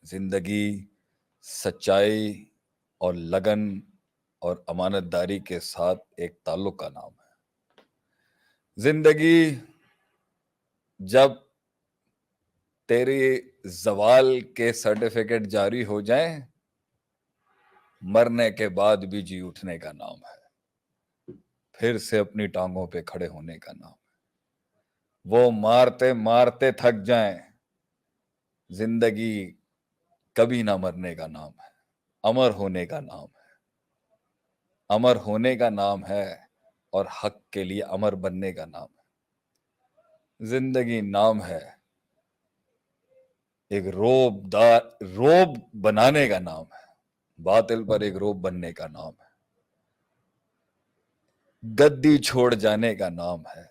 زندگی سچائی اور لگن اور امانت داری کے ساتھ ایک تعلق کا نام ہے۔ زندگی جب تیری زوال کے سرٹیفکیٹ جاری ہو جائیں، مرنے کے بعد بھی جی اٹھنے کا نام ہے، پھر سے اپنی ٹانگوں پہ کھڑے ہونے کا نام ہے۔ وہ مارتے مارتے تھک جائیں، زندگی کبھی نہ مرنے کا نام ہے، امر ہونے کا نام ہے۔ امر ہونے کا نام ہے اور حق کے لیے امر بننے کا نام ہے۔ زندگی نام ہے ایک روب بنانے کا نام ہے، باطل پر ایک روب بننے کا نام ہے۔ گدی چھوڑ جانے کا نام ہے،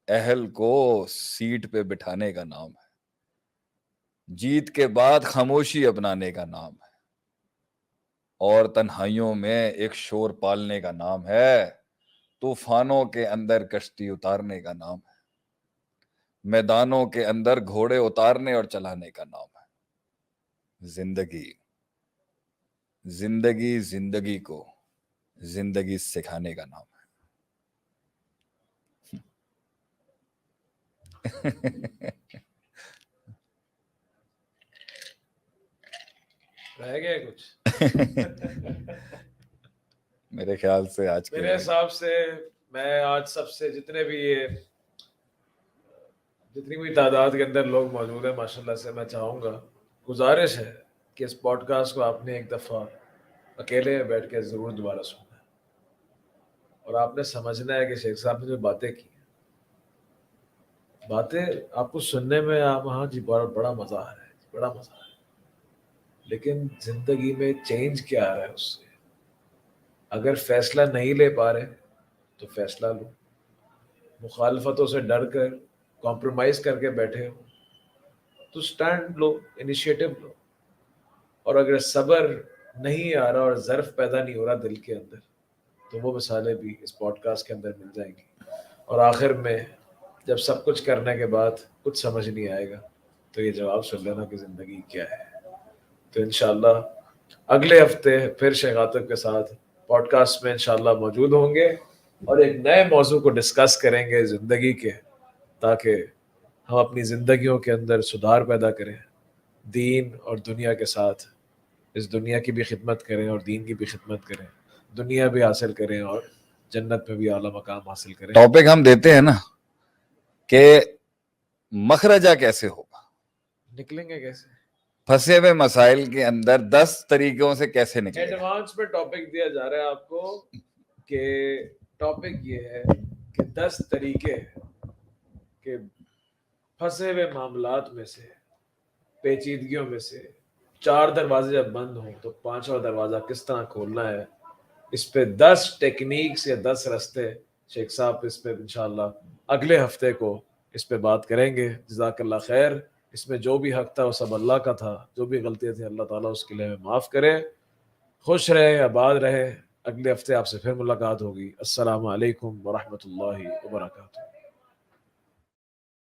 اہل کو سیٹ پہ بٹھانے کا نام ہے۔ جیت کے بعد خاموشی اپنانے کا نام ہے، اور تنہائیوں میں ایک شور پالنے کا نام ہے۔ طوفانوں کے اندر کشتی اتارنے کا نام ہے، میدانوں کے اندر گھوڑے اتارنے اور چلانے کا نام ہے۔ زندگی کو زندگی سکھانے کا نام ہے۔ رہ گیا کچھ؟ میرے خیال سے آج میرے حساب سے میں آج سب سے جتنی بھی تعداد کے اندر لوگ موجود ہیں ماشاءاللہ سے، میں چاہوں گا، گزارش ہے کہ اس پوڈ کاسٹ کو آپ نے ایک دفعہ اکیلے بیٹھ کے ضرور دوبارہ سننا ہے، اور آپ نے سمجھنا ہے کہ شیخ صاحب نے جو باتیں کی، باتیں آپ کو سننے میں ہاں جی بڑا مزہ آ رہا ہے، بڑا مزہ آ رہا ہے، لیکن زندگی میں چینج کیا آ رہا ہے اس سے؟ اگر فیصلہ نہیں لے پا رہے تو فیصلہ لو، مخالفتوں سے ڈر کر کمپرومائز کر کے بیٹھے ہو تو سٹینڈ لو، انیشیٹو لو، اور اگر صبر نہیں آ رہا اور ظرف پیدا نہیں ہو رہا دل کے اندر تو وہ مثالیں بھی اس پوڈ کاسٹ کے اندر مل جائیں گی۔ اور آخر میں جب سب کچھ کرنے کے بعد کچھ سمجھ نہیں آئے گا تو یہ جواب سن لینا کہ زندگی کیا ہے۔ تو انشاءاللہ اگلے ہفتے پھر شیخ عاطف کے ساتھ پوڈ کاسٹ میں انشاءاللہ موجود ہوں گے اور ایک نئے موضوع کو ڈسکس کریں گے زندگی کے، تاکہ ہم اپنی زندگیوں کے اندر سدھار پیدا کریں، دین اور دنیا کے ساتھ، اس دنیا کی بھی خدمت کریں اور دین کی بھی خدمت کریں، دنیا بھی حاصل کریں اور جنت میں بھی اعلیٰ مقام حاصل کریں۔ ٹاپک ہم دیتے ہیں نا کہ مخرجہ کیسے ہوگا، نکلیں گے کیسے، پھنسے ہوئے مسائل کے اندر 10 طریقوں سے کیسے نکلے۔ ایڈوانس میں ٹاپک دیا جا رہا ہے آپ کو کہ ٹاپک یہ ہے کہ 10 طریقے کہ پھنسے ہوئے معاملات میں سے، پیچیدگیوں میں سے 4 دروازے جب بند ہوں تو 5واں دروازہ کس طرح کھولنا ہے۔ اس پہ 10 ٹیکنیکس یا 10 رستے شیخ صاحب اس پہ انشاءاللہ اگلے ہفتے کو اس پہ بات کریں گے۔ جزاک اللہ خیر۔ اس میں جو بھی حق تھا وہ سب اللہ کا تھا، جو بھی غلطیاں تھیں اللہ تعالیٰ اس کے لیے ہمیں معاف کرے۔ خوش رہے، آباد رہے، اگلے ہفتے آپ سے پھر ملاقات ہوگی۔ السلام علیکم ورحمۃ اللہ وبرکاتہ۔